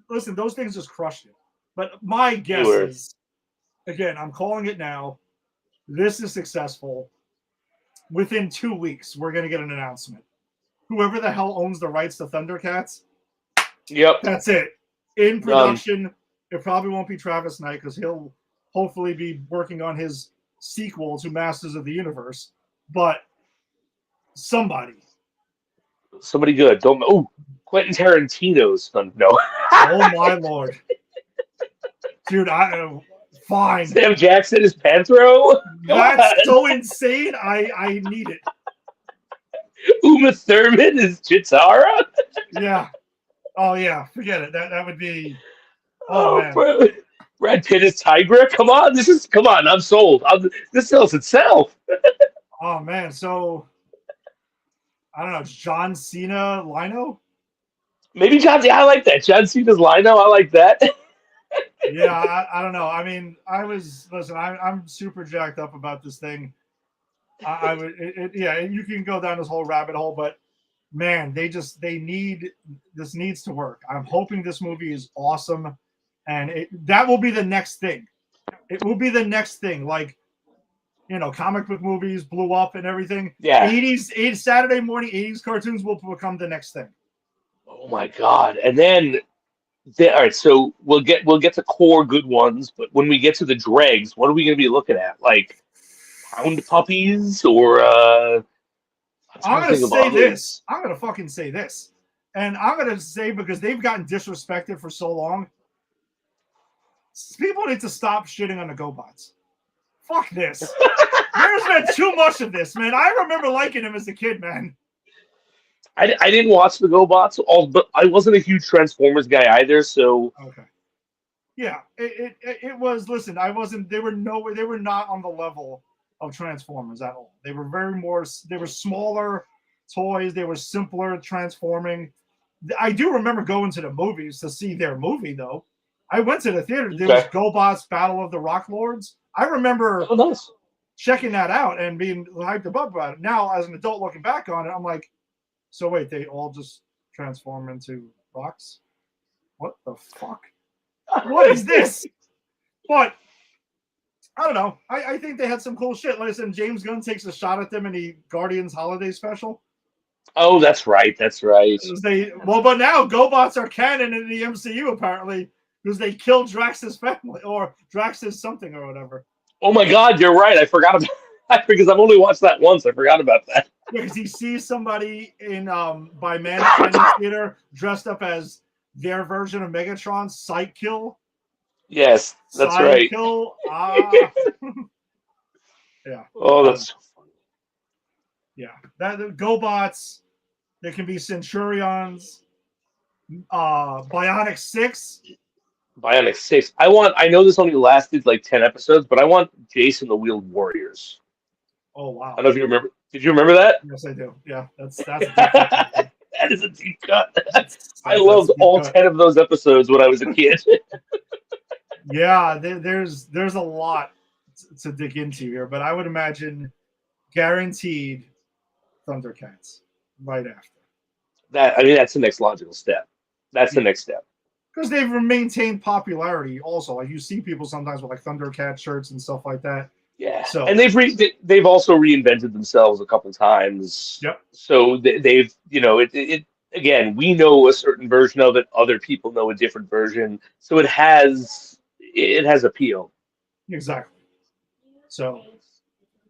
listen, those things just crushed it. But my guess is, again, I'm calling it now. This is successful. within 2 weeks, we're going to get an announcement. Whoever the hell owns the rights to Thundercats, Yep. that's it. In production, it probably won't be Travis Knight because he'll hopefully be working on his sequel to Masters of the Universe. But somebody. Somebody good. Don't. Oh, Quentin Tarantino's son. No. Oh my lord. Dude, fine. Sam Jackson is Panthro. That's so insane. I need it. Uma Thurman is Chitara. Yeah. Oh yeah. Forget it. That would be. Oh man. Bro. Brad Pitt is Tigra. Come on. I'm sold. This sells itself. Oh man. So I don't know. John Cena, Lino. Maybe John. Yeah, I like that. John Cena's Lino. I like that. Yeah, I don't know. I mean, I'm super jacked up about this thing. I would, yeah, you can go down this whole rabbit hole, but man, this needs to work. I'm hoping this movie is awesome, and that will be the next thing. It will be the next thing. Like, comic book movies blew up and everything. Yeah. 80s Saturday morning 80s cartoons will become the next thing. Oh my God! And then. All right, so we'll get to core good ones, but when we get to the dregs, what are we going to be looking at? Like Pound Puppies or I'm going to say this. I'm going to fucking say this. And I'm going to say, because they've gotten disrespected for so long, people need to stop shitting on the GoBots. Fuck this. There's been too much of this, man. I remember liking him as a kid, man. I didn't watch the GoBots, but I wasn't a huge Transformers guy either. So okay, yeah, it was. Listen, I wasn't. They were not on the level of Transformers at all. They were They were smaller toys. They were simpler transforming. I do remember going to the movies to see their movie though. I went to the theater. There was GoBots Battle of the Rock Lords. I remember checking that out and being hyped up about it. Now, as an adult looking back on it, I'm like. So wait, they all just transform into rocks? What the fuck? What is this? But I don't know. I think they had some cool shit. Listen, James Gunn takes a shot at them in the Guardians Holiday Special. Oh, that's right. That's right. But now GoBots are canon in the MCU apparently because they killed Drax's family or Drax's something or whatever. Oh my God, you're right. I forgot about. Because I've only watched that once. I forgot about that. Yeah, because he sees somebody in by Man Theater dressed up as their version of Megatron, Sight Kill. Yes, that's right. Kill. Yeah. Oh, that's so funny. Yeah, the GoBots. There can be Centurions. Bionic 6. Bionic 6. I know this only lasted like 10 episodes, but I want Jason the Wheeled Warriors. Oh wow! I don't know if you remember. Did you remember that? Yes, I do. Yeah, that's a deep cut. That is a deep cut. I loved all 10 of those episodes when I was a kid. Yeah, there's a lot to dig into here, but I would imagine guaranteed Thundercats right after. That's the next logical step. That's the next step. Because they've maintained popularity also. Like you see people sometimes with like Thundercat shirts and stuff like that. Yeah, so, and they've also reinvented themselves a couple times. Yep. So they've it again, we know a certain version of it. Other people know a different version. So it has appeal. Exactly. So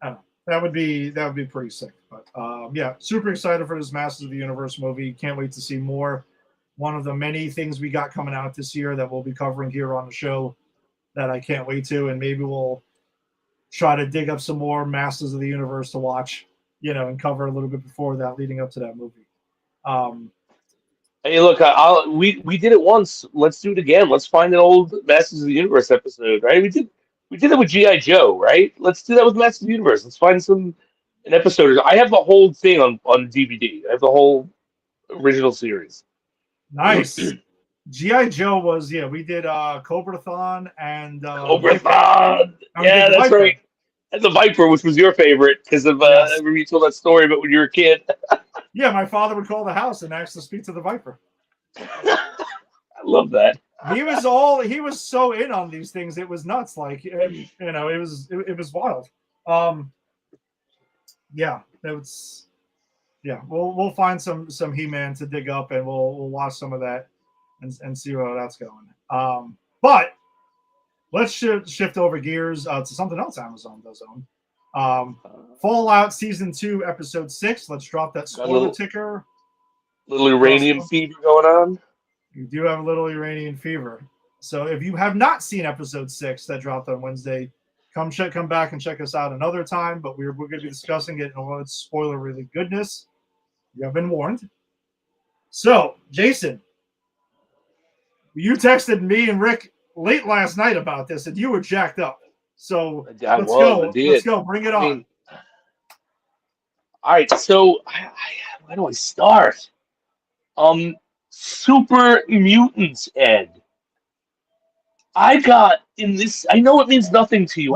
I don't know. That would be pretty sick. But yeah, super excited for this Masters of the Universe movie. Can't wait to see more. One of the many things we got coming out this year that we'll be covering here on the show that I can't wait to, and maybe we'll try to dig up some more Masters of the Universe to watch, and cover a little bit before that, leading up to that movie. Hey, look, we did it once. Let's do it again. Let's find an old Masters of the Universe episode, right? We did it with G.I. Joe, right? Let's do that with Masters of the Universe. Let's find an episode. I have the whole thing on DVD. I have the whole original series. Nice. G.I. Joe was, we did Cobrathon and Cobrathon. Yeah, that's Viper. Right. And the Viper, which was your favorite because of yes. Remember you told that story about when you were a kid. Yeah, my father would call the house and ask to speak to the Viper. I love that. He was so in on these things. It was nuts. Like, it was wild. Yeah, it's yeah. We'll find some He-Man to dig up, and we'll watch some of that and see where that's going. But let's shift over gears to something else Amazon does own. Fallout Season 2, Episode 6. Let's drop that Got a spoiler ticker. little uranium fever going on. You do have a little Iranian fever. So if you have not seen Episode 6 that dropped on Wednesday, come back and check us out another time. But we're going to be discussing it in all its spoiler really goodness. You have been warned. So, Jason, you texted me and Rick late last night about this, and you were jacked up. So let's go. Let's go. Bring it on. All right. So where do I start? Super Mutants, Ed. I got in this. I know it means nothing to you.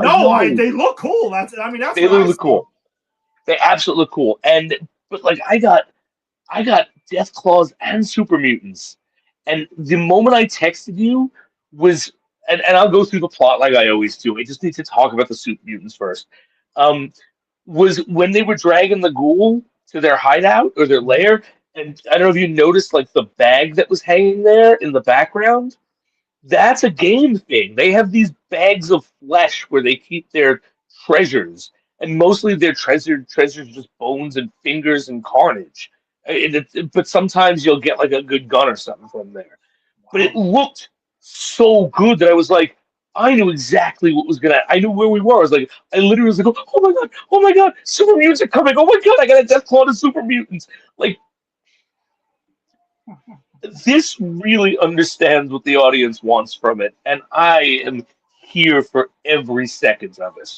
They look cool. That's they look cool. They absolutely look cool. But I got Deathclaws and Super Mutants. And the moment I texted you was, and I'll go through the plot like I always do. I just need to talk about the Super Mutants first. Was when they were dragging the ghoul to their hideout or their lair, and I don't know if you noticed the bag that was hanging there in the background. That's a game thing. They have these bags of flesh where they keep their treasures, and mostly their treasures just bones and fingers and carnage. But sometimes you'll get a good gun or something from there. But it looked so good that I was like, I knew exactly what was gonna. I knew where we were. I literally was like, oh my god, Super Mutants are coming! Oh my god, I got a Deathclaw to Super Mutants. This really understands what the audience wants from it, and I am here for every second of it.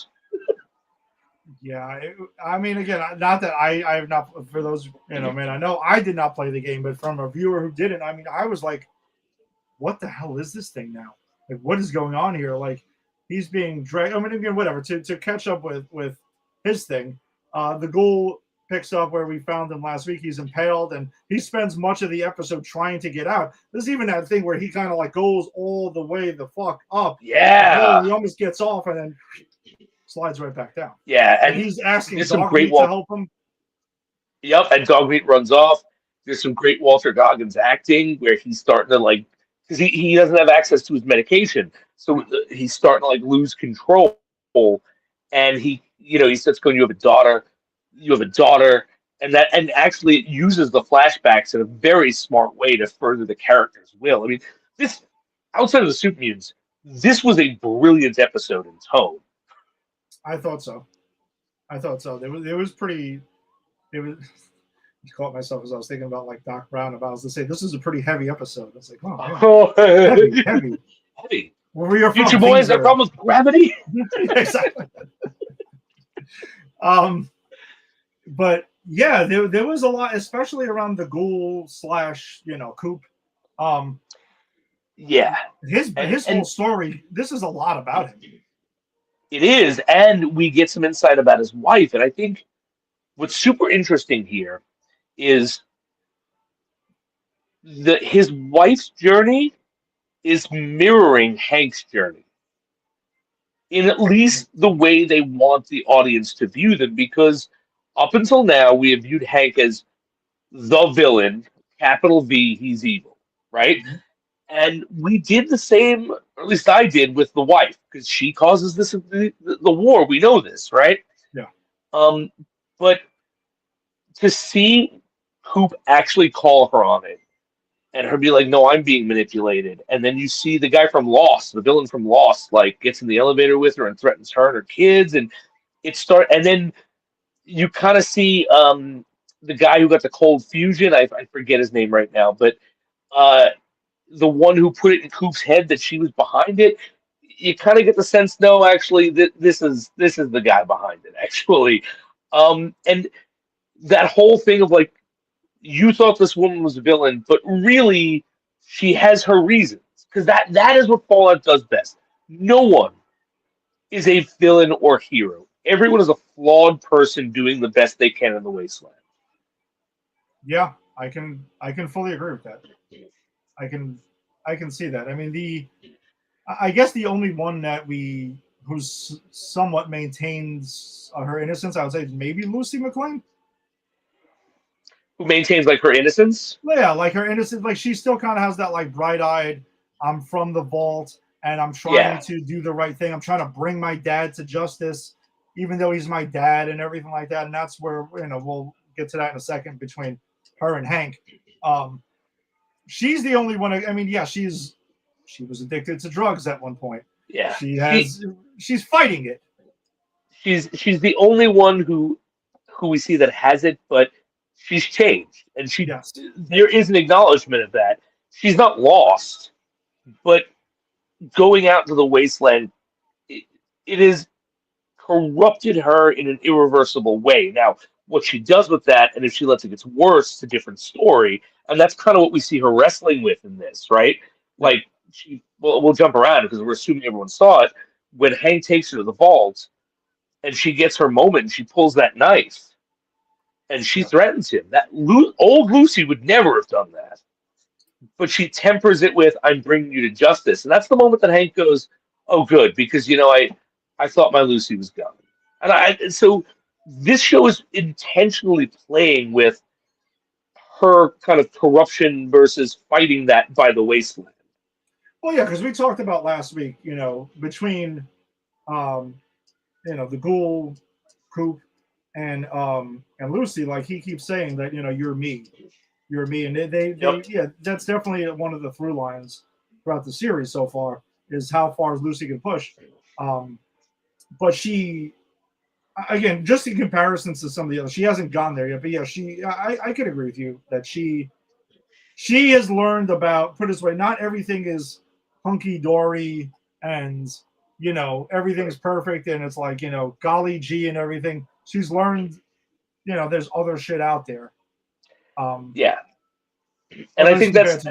Yeah, again, not that I have not. For those, man, I know I did not play the game, but from a viewer who didn't, I was like, what the hell is this thing now? What is going on here? He's being dragged. Again, whatever. To catch up with his thing, the ghoul picks up where we found him last week. He's impaled, and he spends much of the episode trying to get out. There's even that thing where he kind of goes all the way the fuck up. Yeah, he almost gets off and then slides right back down. Yeah, and he's asking Dogmeat to help him. Yep, and Dogmeat runs off. There's some great Walter Goggins acting where he's starting to because he doesn't have access to his medication, so he's starting to lose control, and he starts going, you have a daughter, and actually it uses the flashbacks in a very smart way to further the character's will. This, outside of the Super Mutants, this was a brilliant episode in tone. I thought so. It was pretty. It was. I caught myself as I was thinking about Doc Brown. About I was to say this is a pretty heavy episode. I was like, oh, man. heavy. Where we are from, Future boys have problems with gravity. Exactly. But yeah, there was a lot, especially around the ghoul / Coop. Yeah, his whole story. This is a lot about him. It is, and we get some insight about his wife. And I think what's super interesting here is that his wife's journey is mirroring Hank's journey in at least the way they want the audience to view them, because up until now we have viewed Hank as the villain, capital V, he's evil, right? Mm-hmm. And we did the same, or at least I did, with the wife, because she causes the war. We know this, right? Yeah. But to see Coop actually call her on it, and her be like, "No, I'm being manipulated," and then you see the guy from Lost, the villain from Lost, gets in the elevator with her and threatens her and her kids, and and then you kind of see the guy who got the cold fusion. I forget his name right now, but the one who put it in Coop's head that she was behind it. You kind of get the sense, no, actually, this is the guy behind it, actually. And that whole thing of you thought this woman was a villain, but really she has her reasons, because that is what Fallout does best. No one is a villain or hero. Everyone is a flawed person doing the best they can in the wasteland. Yeah, I can fully agree with that. I can see that. I guess the only one that we somewhat maintains her innocence. I would say maybe Lucy McClane. Who maintains like her innocence? Yeah, like her innocence. Like she still kind of has that like bright-eyed. I'm from the vault, and I'm trying to do the right thing. I'm trying to bring my dad to justice, even though he's my dad and everything like that. And that's where we'll get to that in a second between her and Hank. She's the only one. I mean, yeah, she was addicted to drugs at one point. Yeah, she's fighting it. She's the only one who we see that has it, but she's changed, and there is an acknowledgement of that. She's not lost, but going out to the wasteland, it has corrupted her in an irreversible way. Now, what she does with that, and if she lets it get worse, it's a different story. And that's kind of what we see her wrestling with in this, right? Like, we'll jump around because we're assuming everyone saw it. When Hank takes her to the vault, and she gets her moment, and she pulls that knife, and she threatens him. That old Lucy would never have done that. But she tempers it with, I'm bringing you to justice. And that's the moment that Hank goes, oh, good, because, I thought my Lucy was gone. And so this show is intentionally playing with her kind of corruption versus fighting that by the wasteland. Well, yeah, because we talked about last week, between, the ghoul, Coop, and Lucy, like he keeps saying that, you're me. You're me. And they that's definitely one of the through lines throughout the series so far is how far Lucy can push. But she, again, just in comparisons to some of the others, she hasn't gone there yet. But yeah, I could agree with you that she has learned about, put it this way, not everything is hunky dory and everything's perfect and it's like golly gee and everything. She's learned there's other shit out there. And I think that's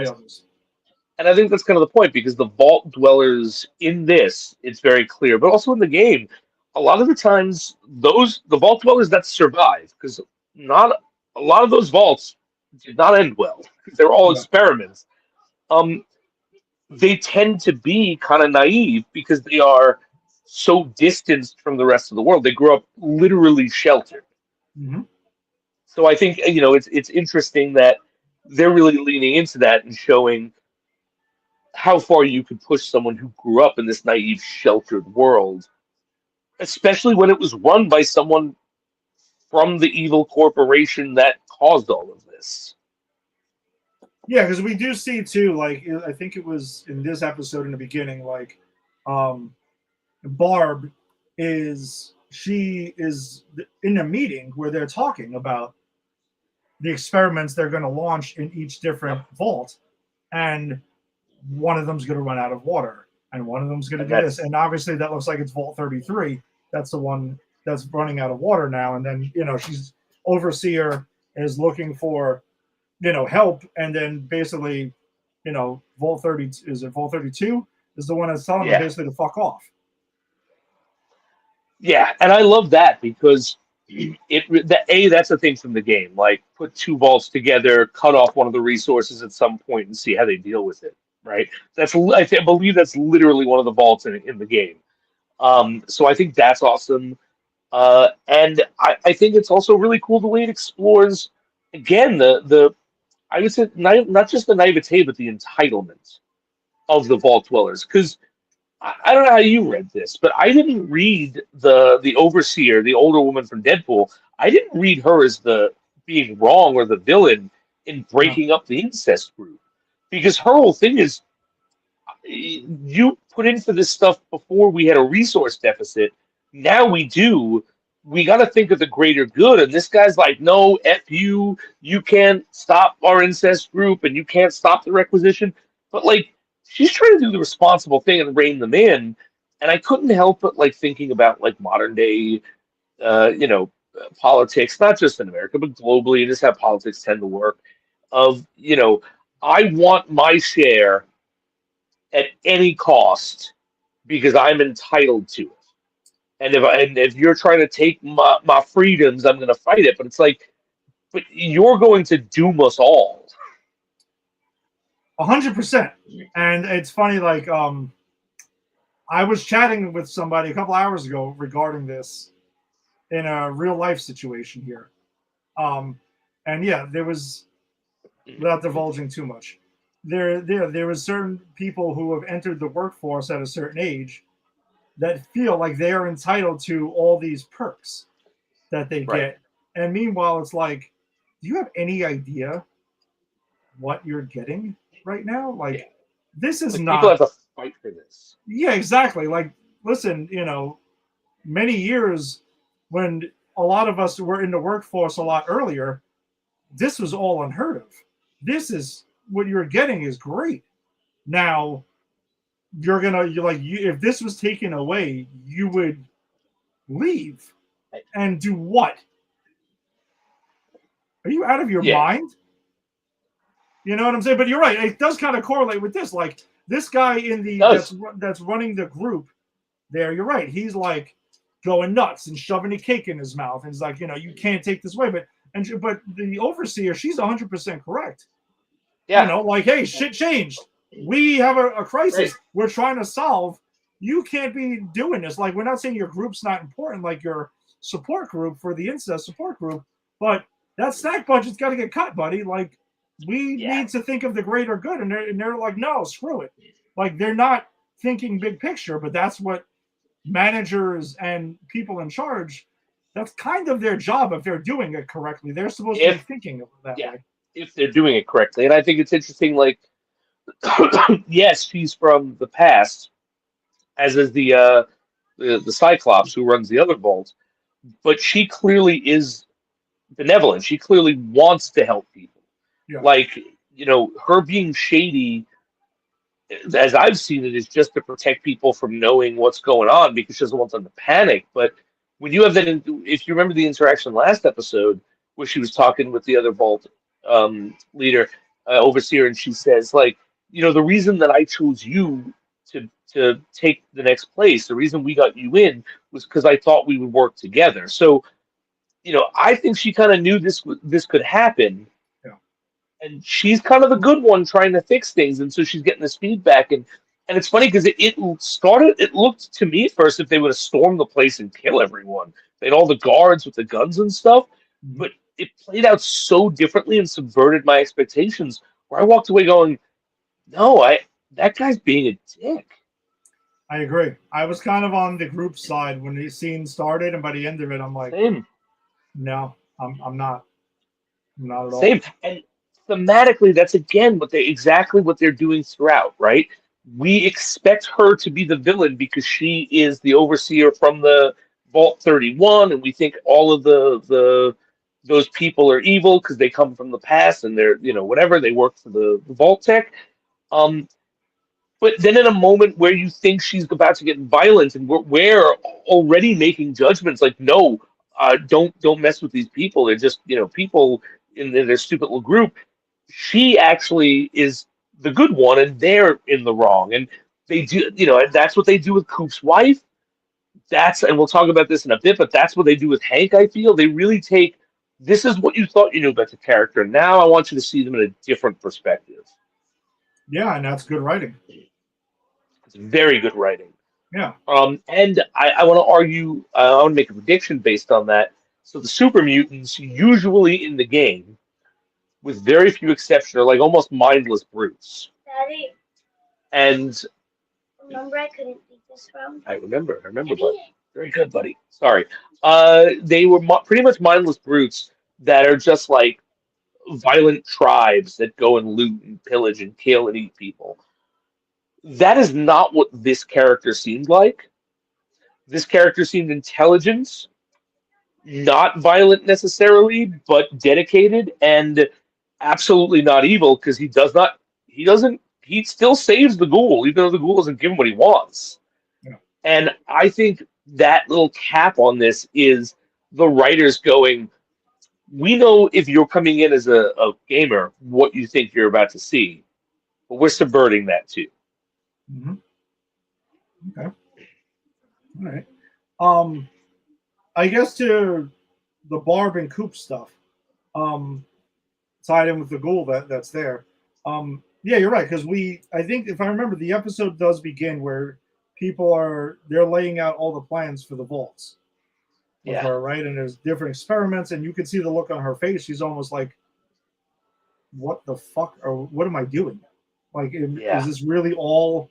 kind of the point, because the vault dwellers in this, it's very clear, but also in the game, a lot of the times the vault dwellers that survive, because not a lot of those vaults did not end well. They're all experiments. They tend to be kind of naive because they are so distanced from the rest of the world. They grew up literally sheltered. Mm-hmm. So I think it's interesting that they're really leaning into that and showing how far you could push someone who grew up in this naive, sheltered world, especially when it was run by someone from the evil corporation that caused all of this. Yeah, because we do see too, like I think it was in this episode in the beginning, like Barb is in a meeting where they're talking about the experiments they're going to launch in each different vault, and one of them's going to run out of water, and one of them's going to do this, and obviously that looks like it's Vault 33. That's the one that's running out of water now, and then she's overseer is looking for help, and then basically Vault 30 is it Vault 32 is the one that's telling them basically to fuck off. Yeah, and I love that because that's the thing from the game. Like, put two vaults together, cut off one of the resources at some point, and see how they deal with it. Right? I believe that's literally one of the vaults in the game. So I think that's awesome, and I think it's also really cool the way it explores again the I would say not just the naivete but the entitlement of the vault dwellers, because I don't know how you read this, but I didn't read the overseer, the older woman from Deadpool. I didn't read her as the being wrong or the villain in breaking up the incest group, because her whole thing is you put in for this stuff before we had a resource deficit. Now we do. We got to think of the greater good. And this guy's like, no, F you. You can't stop our incest group and you can't stop the requisition. But like, she's trying to do the responsible thing and rein them in. And I couldn't help but like thinking about like modern day, politics, not just in America, but globally, and just how politics tend to work. I want my share at any cost because I'm entitled to it. And if you're trying to take my freedoms, I'm going to fight it. But it's like, but you're going to doom us all. 100%. And it's funny, like I was chatting with somebody a couple hours ago regarding this in a real life situation here. And yeah, there was, without divulging too much, there was certain people who have entered the workforce at a certain age that feel like they are entitled to all these perks that they Right. get. And meanwhile, it's like, do you have any idea what you're getting right now? Like, Yeah. this is Like, not. people have to fight for this. Yeah, exactly. Like, listen, many years when a lot of us were in the workforce a lot earlier, this was all unheard of. This is what you're getting is great. Now, if this was taken away, you would leave and do what? Are you out of your Yeah. mind? You know what I'm saying? But you're right. It does kind of correlate with this. Like this guy in the that's running the group there. You're right. He's like going nuts and shoving a cake in his mouth, and he's like, you can't take this away. But the overseer, she's 100% correct. Yeah. Like, hey, shit changed. We have a crisis Right. we're trying to solve. You can't be doing this. Like, we're not saying your group's not important, like your support group for the incest support group, but that snack budget's got to get cut, buddy. Like, we need to think of the greater good, and they're like, no, screw it. Like, they're not thinking big picture, but that's what managers and people in charge. That's kind of their job if they're doing it correctly. They're supposed to be thinking of that way. If they're doing it correctly. And I think it's interesting, like, yes, she's from the past, as is the Cyclops who runs the other vault, but she clearly is benevolent. She clearly wants to help people. Yeah. Like, her being shady, as I've seen it, is just to protect people from knowing what's going on because she doesn't want them to panic. But when you have that, if you remember the interaction last episode where she was talking with the other vault leader, overseer, and she says, like, the reason that I chose you to take the next place, the reason we got you in was because I thought we would work together. So, I think she kind of knew this could happen. Yeah. And she's kind of the good one trying to fix things, and so she's getting this feedback. And it's funny because it looked to me at first if they would have stormed the place and kill everyone. They had all the guards with the guns and stuff, but it played out so differently and subverted my expectations where I walked away going, no, that guy's being a dick. I agree. I was kind of on the group side when the scene started, and by the end of it, I'm like, Same. No, I'm not. I'm not at all. Same. And thematically, that's again exactly what they're doing throughout, right? We expect her to be the villain because she is the overseer from the Vault 31, and we think all of those people are evil because they come from the past and they're whatever, they work for the Vault Tech. But then in a moment where you think she's about to get violent, and we're already making judgments like, no, don't mess with these people. They're just people in their stupid little group. She actually is the good one, and they're in the wrong. And they do, and that's what they do with Coop's wife. And we'll talk about this in a bit, but that's what they do with Hank. I feel they really take, this is what you thought you knew about the character. Now I want you to see them in a different perspective. Yeah, and that's good writing. It's very good writing. Yeah. And I want to argue, I want to make a prediction based on that. So the super mutants, usually in the game, with very few exceptions, are like almost mindless brutes. Daddy, And remember I couldn't beat this round? I remember, buddy. Very good, buddy. Sorry. They were pretty much mindless brutes that are just like violent tribes that go and loot and pillage and kill and eat people. That is not what this character seemed like. This character seemed intelligent, not violent necessarily, but dedicated, and absolutely not evil because he still saves the ghoul, even though the ghoul doesn't give him what he wants. Yeah. And I think that little cap on this is the writers going, we know if you're coming in as a gamer, what you think you're about to see, but we're subverting that too. Mm-hmm. Okay. All right. I guess to the Barb and Coop stuff, tied in with the ghoul that's there. Yeah, you're right, because I think if I remember, the episode does begin where they're laying out all the plans for the vaults with Yeah. her, right? And there's different experiments, and you can see the look on her face. She's almost like, what the fuck, or what am I doing? Like, Yeah. is this really all?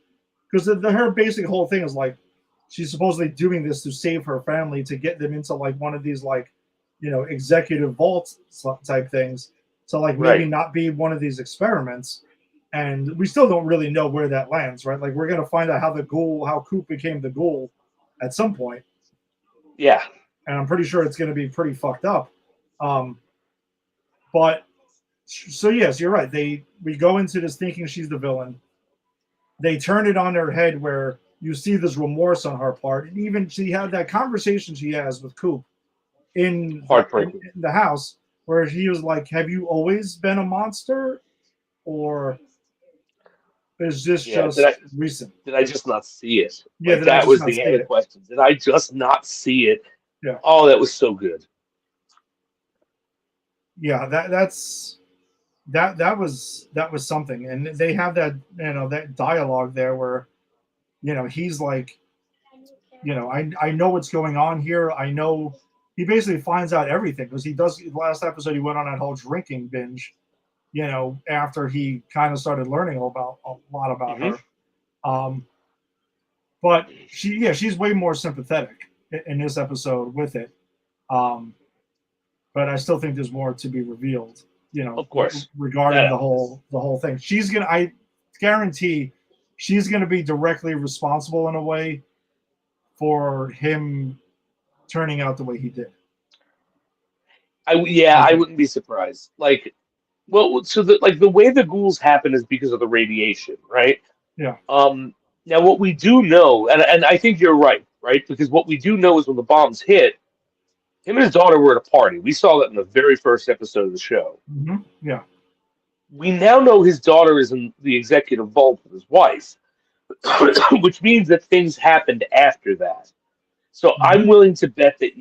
Because her basic whole thing is like, she's supposedly doing this to save her family, to get them into like one of these like, executive vault type things. So like maybe Right. not be one of these experiments. And we still don't really know where that lands, right? Like we're gonna find out how Coop became the ghoul at some point. Yeah. And I'm pretty sure it's gonna be pretty fucked up. But so yes, you're right. We go into this thinking she's the villain. They turn it on their head where you see this remorse on her part, and even she had that conversation she has with Coop in the house where he was like, "Have you always been a monster, or is this just recent?" Did I just not see it? Yeah, Like, that was the end of the question. Did I just not see it? Yeah. Oh, that was so good. Yeah, that was something, and they have that that dialogue there where he's like, I know what's going on here. I know he basically finds out everything because he does. Last episode, he went on that whole drinking binge, after he kind of started learning a lot about her. But she's way more sympathetic in this episode with it. But I still think there's more to be revealed, Of course. regarding the whole thing. I guarantee she's gonna be directly responsible in a way for him turning out the way he did. I wouldn't be surprised. Like, well, so the way the ghouls happen is because of the radiation, right? Yeah. Now what we do know, and I think you're right? Because what we do know is when the bombs hit, him and his daughter were at a party. We saw that in the very first episode of the show. Mm-hmm. Yeah. We now know his daughter is in the executive vault with his wife, which means that things happened after that. So I'm willing to bet that,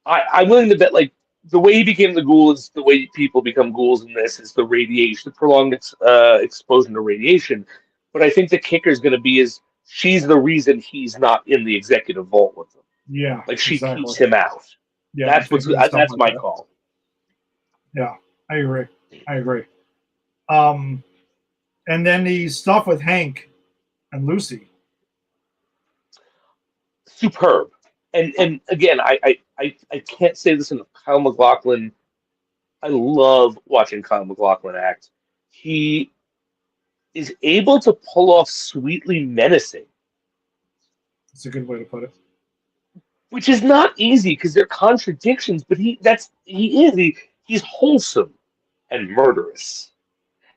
I'm willing to bet, like, the way he became the ghoul is the way people become ghouls in this is the radiation, the prolonged exposure to radiation. But I think the kicker is going to be is she's the reason he's not in the executive vault with them. Yeah. Like, she keeps him out. Yeah. That's my call. Yeah, I agree. And then the stuff with Hank and Lucy. Superb. And again, I can't say this enough. Kyle MacLachlan, I love watching Kyle MacLachlan act. He is able to pull off sweetly menacing. That's a good way to put it. Which is not easy because they're contradictions, but he's wholesome and murderous.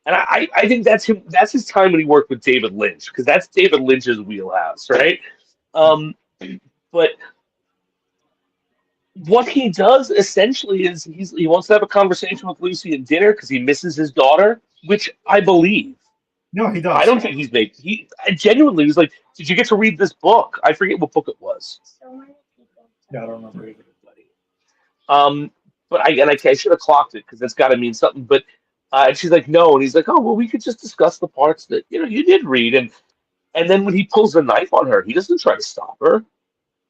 And I think that's him. That's his time when he worked with David Lynch, because that's David Lynch's wheelhouse, right? But what he does essentially is he wants to have a conversation with Lucy at dinner because he misses his daughter, which I believe. No, he does. I don't think he genuinely was like, "Did you get to read this book?" I forget what book it was. So many people. Yeah, I don't remember either. But I should have clocked it because that's got to mean something. But and she's like, "No," and he's like, "Oh, well, we could just discuss the parts that you did read." And then when he pulls the knife on her, he doesn't try to stop her.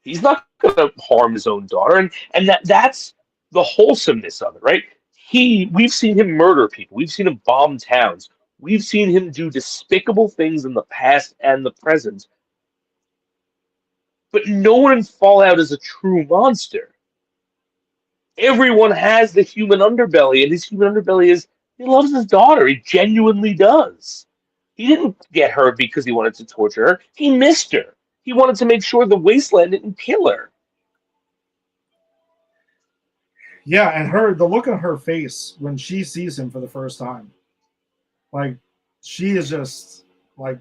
He's not going to harm his own daughter, and that's the wholesomeness of it, right? We've seen him murder people. We've seen him bomb towns. We've seen him do despicable things in the past and the present. But no one in Fallout is a true monster. Everyone has the human underbelly, and his human underbelly is he loves his daughter. He genuinely does. He didn't get her because he wanted to torture her. He missed her. He wanted to make sure the wasteland didn't kill her. Yeah, and the look on her face when she sees him for the first time, like she is just like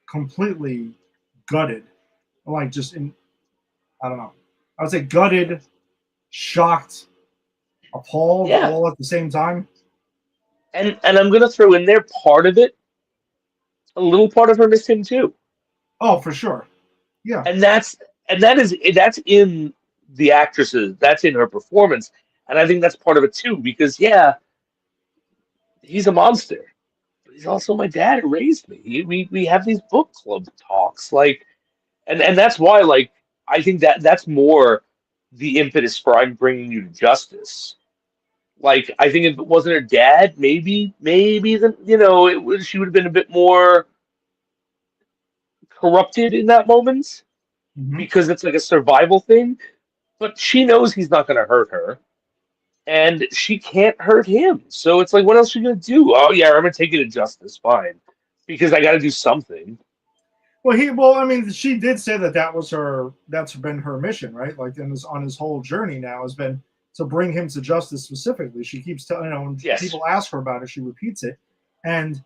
completely gutted, like just I don't know. I would say gutted, shocked, appalled, all at the same time. And I'm gonna throw in there part of it. A little part of her missed him too. Oh, for sure. Yeah. And that's in the actresses. That's in her performance. And I think that's part of it too, because he's a monster. But he's also my dad who raised me. We have these book club talks. Like, and that's why, like, I think that's more the impetus for I'm bringing you to justice. Like, I think if it wasn't her dad, maybe then, she would have been a bit more corrupted in that moment Mhm. because it's like a survival thing. But she knows he's not going to hurt her, and she can't hurt him. So it's like, what else are you going to do? Oh yeah, I'm going to take you to justice, fine, because I got to do something. Well, I mean, she did say that's been her mission, right? Like on his whole journey now has been to bring him to justice specifically. She keeps telling, when Yes. people ask her about it, she repeats it. And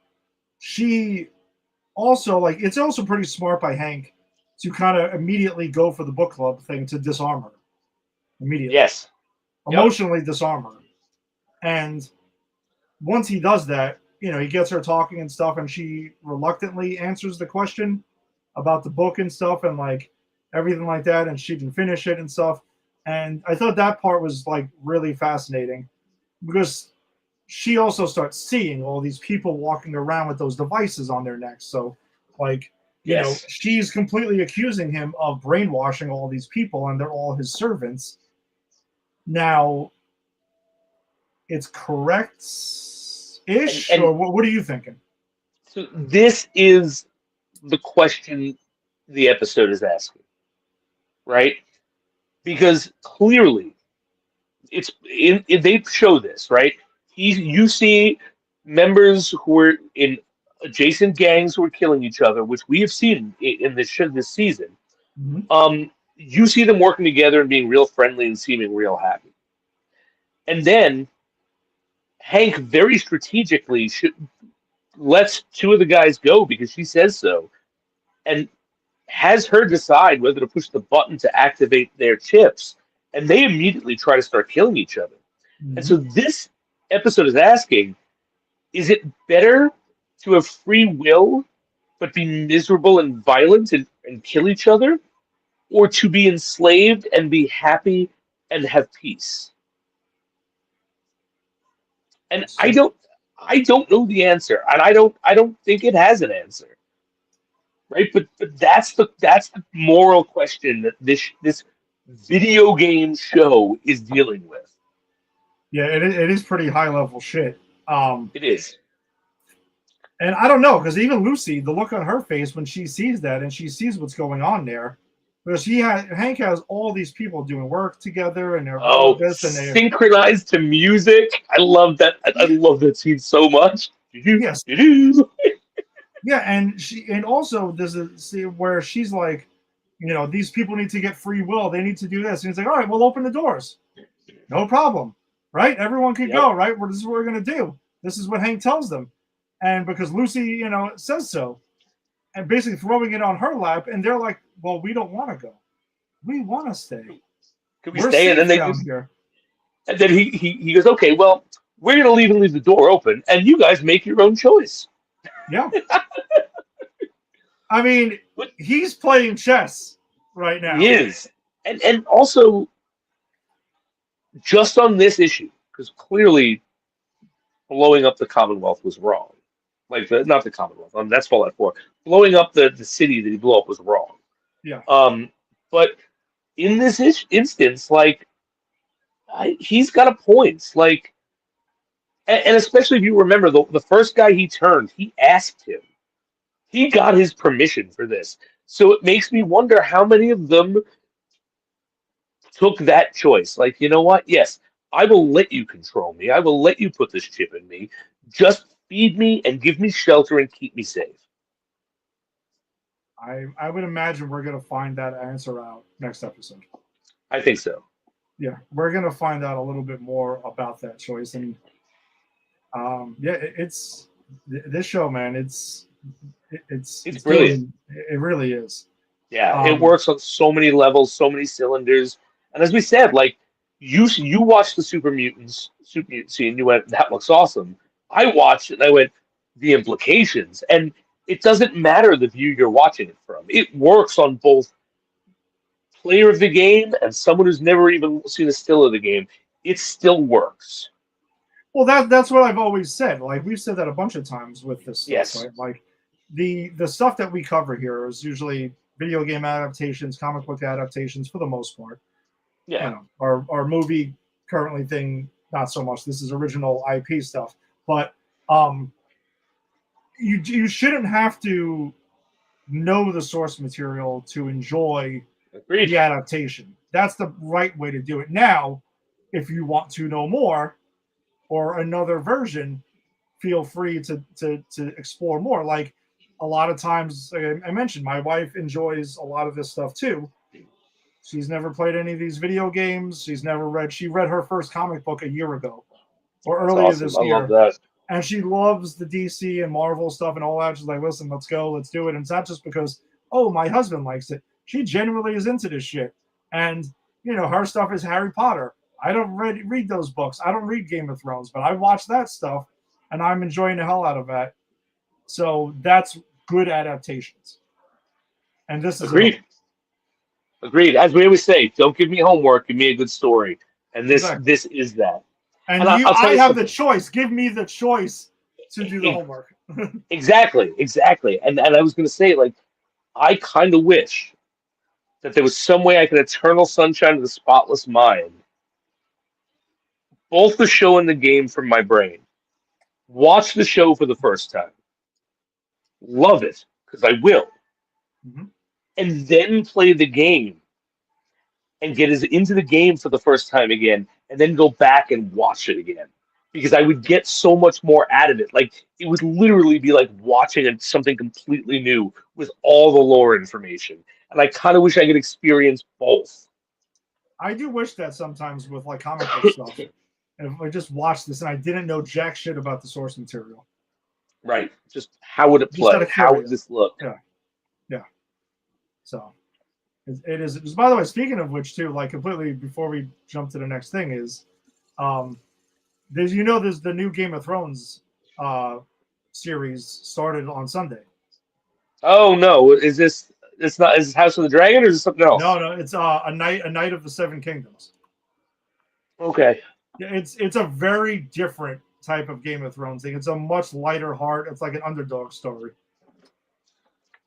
she also, like, it's also pretty smart by Hank to kind of immediately go for the book club thing to disarm her. Immediately. Yes. Yep. Emotionally disarm her. And once he does that, he gets her talking and stuff, and she reluctantly answers the question about the book and stuff and like everything like that, and she didn't finish it and stuff. And I thought that part was like really fascinating because she also starts seeing all these people walking around with those devices on their necks. So like, Yes. she's completely accusing him of brainwashing all these people, and they're all his servants. Now, it's correct-ish, And- or what are you thinking? So this is the question the episode is asking, right? Because clearly, they show this, right? You see members who are in adjacent gangs who are killing each other, which we have seen in this season. Mhm. You see them working together and being real friendly and seeming real happy. And then Hank very strategically lets two of the guys go because she says so, and has her decide whether to push the button to activate their chips, and they immediately try to start killing each other. Mhm. And so this episode is asking, is it better to have free will but be miserable and violent and kill each other, or to be enslaved and be happy and have peace? And I don't know the answer, and I don't think it has an answer. Right? But that's the moral question that this video game show is dealing with. Yeah, it is pretty high level shit. It is. And I don't know, because even Lucy, the look on her face when she sees that and she sees what's going on there, because Hank has all these people doing work together and they're all this and they're synchronized to music. I love that. I love that scene so much. Yes. It is. Yeah, and also there's a scene where she's like, these people need to get free will. They need to do this. And he's like, all right, we'll open the doors. No problem. Right? Everyone can go, right? This is what we're going to do. This is what Hank tells them. And because Lucy, says so. And basically throwing it on her lap. And they're like, well, we don't want to go. We want to stay. Can we stay? And then here. And then he goes, okay, well, we're going to leave the door open. And you guys make your own choice. Yeah. I mean, he's playing chess right now. He is. And also, just on this issue, because clearly blowing up the Commonwealth was wrong. Like, not the Commonwealth, that's Fallout 4. Blowing up the city that he blew up was wrong. Yeah. But in this instance, like, he's got a point. Like, and especially if you remember, the first guy he turned, he asked him. He got his permission for this. So it makes me wonder how many of them took that choice. Like, you know what? Yes, I will let you control me. I will let you put this chip in me. Just feed me and give me shelter and keep me safe. I would imagine we're going to find that answer out next episode. I think so. Yeah, we're going to find out a little bit more about that choice. And it's this show, man. It's brilliant. It really is. Yeah, it works on so many levels, so many cylinders. And as we said, like, you watched the Super Mutant scene, and you went, that looks awesome. I watched it and I went, the implications. And it doesn't matter the view you're watching it from. It works on both player of the game and someone who's never even seen a still of the game. It still works. Well, that's what I've always said. Like, we've said that a bunch of times with this stuff, Yes. right? Like, the stuff that we cover here is usually video game adaptations, comic book adaptations for the most part. Yeah. You know, our movie currently thing, not so much. This is original IP stuff, but you shouldn't have to know the source material to enjoy Agreed. the adaptation. That's the right way to do it. Now, if you want to know more or another version, feel free to explore more. Like a lot of times, like I mentioned, my wife enjoys a lot of this stuff too. She's never played any of these video games. She read her first comic book a year ago or That's earlier awesome. this I year. love that. And she loves the DC and Marvel stuff and all that. She's like, listen, let's go, let's do it. And it's not just because, oh, my husband likes it. She genuinely is into this shit. And, you know, her stuff is Harry Potter. I don't read those books. I don't read Game of Thrones, but I watch that stuff and I'm enjoying the hell out of that. So that's good adaptations. And this is Agreed. Agreed. As we always say, don't give me homework, give me a good story. And this Exactly. this is that. And And I'll tell I you have something. the choice. Give me the choice to do the homework. Exactly. And I was gonna say, like, I kind of wish that there was some way I could Eternal Sunshine of the Spotless Mind both the show and the game from my brain. Watch the show for the first time. Love it, because I will. Mhm. And then play the game and get into the game for the first time again, and then go back and watch it again. Because I would get so much more out of it. Like, it would literally be like watching something completely new with all the lore information. And I kind of wish I could experience both. I do wish that sometimes with like comic book stuff. If I just watched this and I didn't know jack shit about the source material. Right. Just how would it Just out play? of How would curiosity. this look? So it is. By the way, speaking of which, too, like completely before we jump to the next thing is, there's the new Game of Thrones series started on Sunday. Oh no! Is this House of the Dragon or is it something else? No, it's a night of the Seven Kingdoms. Okay. It's a very different type of Game of Thrones thing. It's a much lighter heart. It's like an underdog story.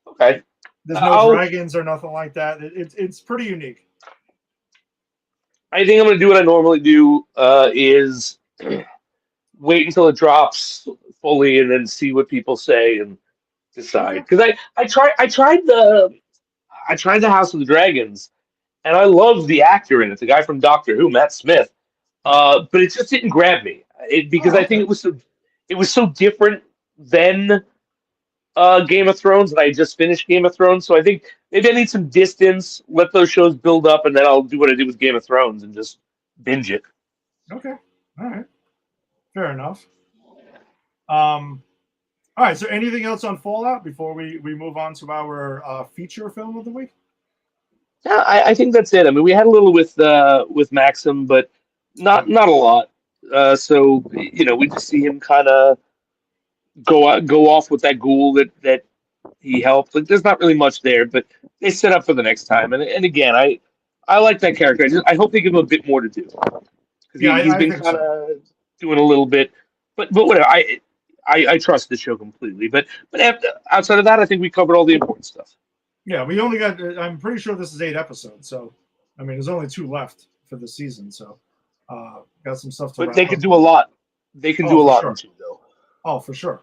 Okay. There's no dragons or nothing like that. It's pretty unique. I think I'm going to do what I normally do, is wait until it drops fully and then see what people say and decide. Because I tried the House of the Dragons, and I love the actor in it, the guy from Doctor Who, Matt Smith. But it just didn't grab me. Because I think it was so different than Game of Thrones, and I just finished Game of Thrones, so I think maybe I need some distance, let those shows build up, and then I'll do what I did with Game of Thrones and just binge it. Okay. All right. Fair enough. All right. So anything else on Fallout before we move on to our feature film of the week? Yeah, I think that's it. I mean, we had a little with Maxim, but not a lot. So we just see him kind of go off with that ghoul that he helped. Like, there's not really much there, but they set up for the next time. And again, I like that character. I hope they give him a bit more to do, because he's been kind of doing a little bit. But whatever. I trust the show completely. But outside of that, I think we covered all the important stuff. Yeah, we only got. I'm pretty sure this is 8 episodes. So, I mean, there's only 2 left for the season. So, got some stuff to. But they could do a lot. They can do a lot, too, though. Oh, for sure.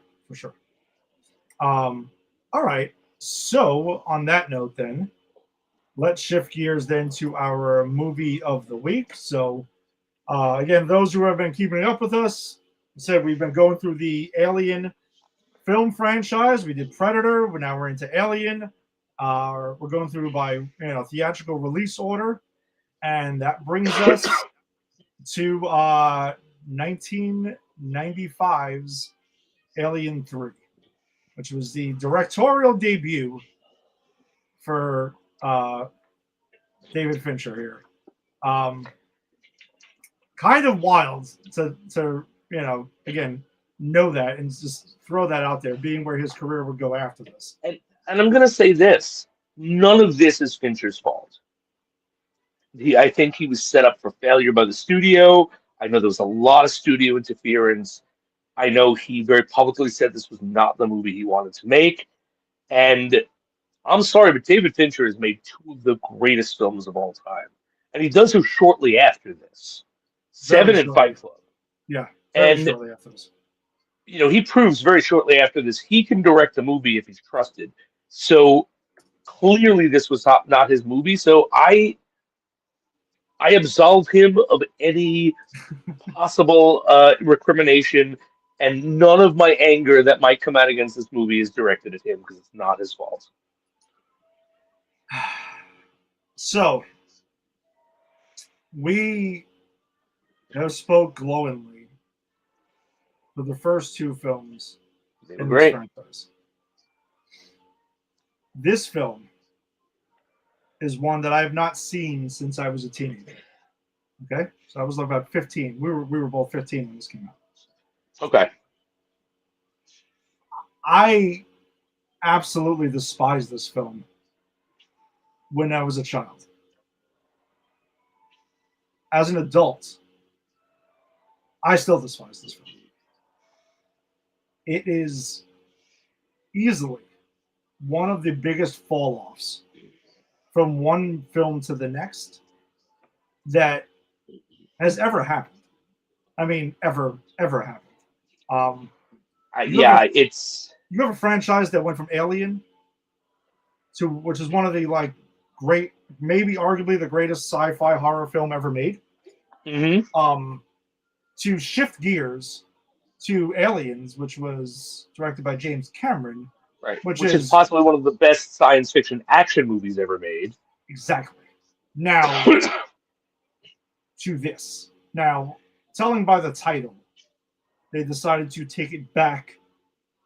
All right. So on that note, then let's shift gears then to our movie of the week. So again, those who have been keeping up with us, said we've been going through the Alien film franchise. We did Predator. Now we're into Alien. We're going through by theatrical release order, and that brings us to 1995's Alien 3, which was the directorial debut for David Fincher here. Kind of wild to again know that and just throw that out there, being where his career would go after this. And I'm going to say this: none of this is Fincher's fault. I think he was set up for failure by the studio. I know there was a lot of studio interference. I know he very publicly said this was not the movie he wanted to make. And I'm sorry, but David Fincher has made two of the greatest films of all time, and he does so shortly after this. Very Seven and shortly. Fight Club. Yeah, very And shortly after this. he proves very shortly after this he can direct a movie if he's trusted. So clearly, this was not his movie. So I absolve him of any possible recrimination, and none of my anger that might come out against this movie is directed at him because it's not his fault. So, we have spoke glowingly for the first two films They were in this great. franchise. This film is one that I have not seen since I was a teenager. Okay, so I was about 15. We were both 15 when this came out. Okay. I absolutely despised this film when I was a child. As an adult, I still despise this film. It is easily one of the biggest fall-offs from one film to the next that has ever happened. I mean, ever happened. You have a franchise that went from Alien to, which is one of the great, maybe arguably the greatest sci-fi horror film ever made. Mm-hmm. To shift gears to Aliens, which was directed by James Cameron, Right. which is possibly one of the best science fiction action movies ever made. Exactly. Now to this. Now, telling by the title, they decided to take it back.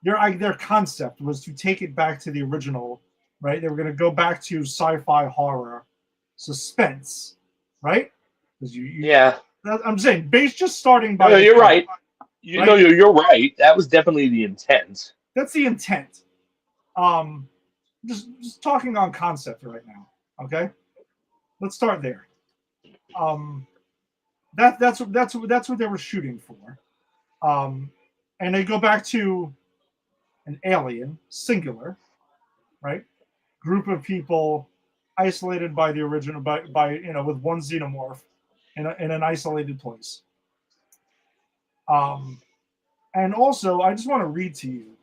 Their concept was to take it back to the original, right? They were going to go back to sci-fi horror suspense, right? Yeah. I'm saying, just starting by. No, you're right. You're right. That was definitely the intent. That's the intent. Just talking on concept right now. Okay, let's start there. That's what they were shooting for. And they go back to an alien, singular, right? Group of people isolated by the original, by with one xenomorph in an isolated place. And also, I just want to read to you,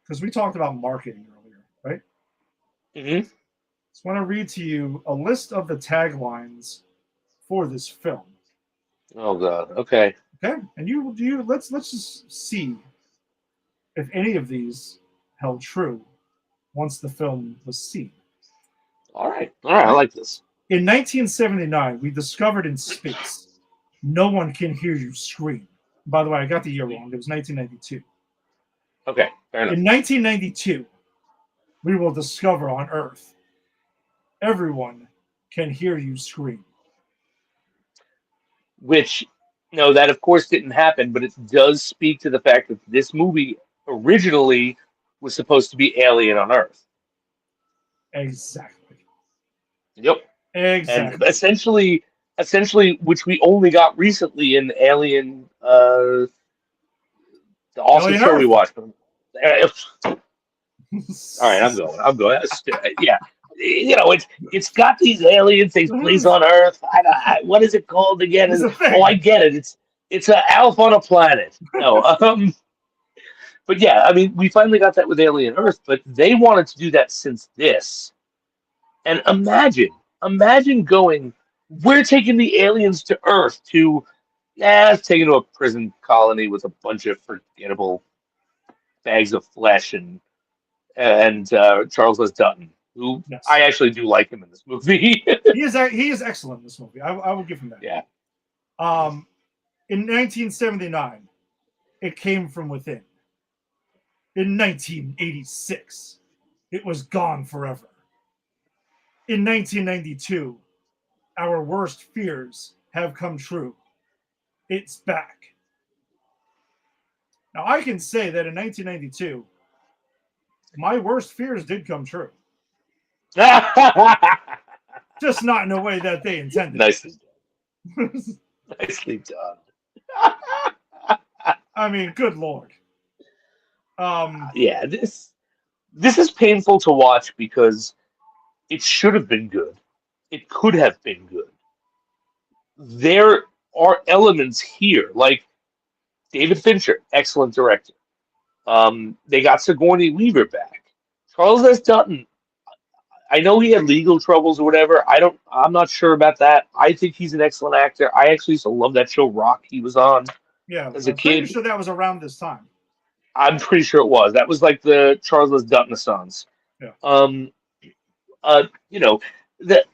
because we talked about marketing earlier, right? Mm-hmm. Just want to read to you a list of the taglines for this film. Oh God. Okay. Okay, and let's just see if any of these held true once the film was seen. All right. I like this. In 1979, we discovered in space, no one can hear you scream. By the way, I got the year wrong. It was 1992. Okay, fair enough. In 1992, we will discover on Earth, everyone can hear you scream. Which, no, that of course didn't happen, but it does speak to the fact that this movie originally was supposed to be Alien on Earth. Exactly. Yep. Exactly. And essentially, which we only got recently in Alien, the awesome Alien show Earth. we watched. All right, I'm going. Yeah, it's got these aliens. Takes place on Earth. What is it called again? I get it. It's an Alf on a planet. No, but yeah, I mean, we finally got that with Alien Earth, but they wanted to do that since this. And imagine going, we're taking the aliens to Earth to, taken to a prison colony with a bunch of forgettable bags of flesh and Charles S. Dutton, who Yes. I actually do like him in this movie. He is excellent in this movie. I will give him that. Yeah. In 1979, it came from within. In 1986, it was gone forever. In 1992, our worst fears have come true. It's back. Now, I can say that in 1992, my worst fears did come true. Just not in a way that they intended. Nicely done. Nicely done. I mean, good Lord. Yeah, this this is painful to watch because it should have been good. It could have been good. There are elements here, like David Fincher, excellent director. They got Sigourney Weaver back. Charles S. Dutton, I know he had legal troubles or whatever. I'm not sure about that. I think he's an excellent actor. I actually used to love that show Rock he was on Yeah, as a I'm pretty kid. sure that was around this time. I'm pretty sure it was. That was like the Charles S. Dutton-a-sons. Yeah. You know, that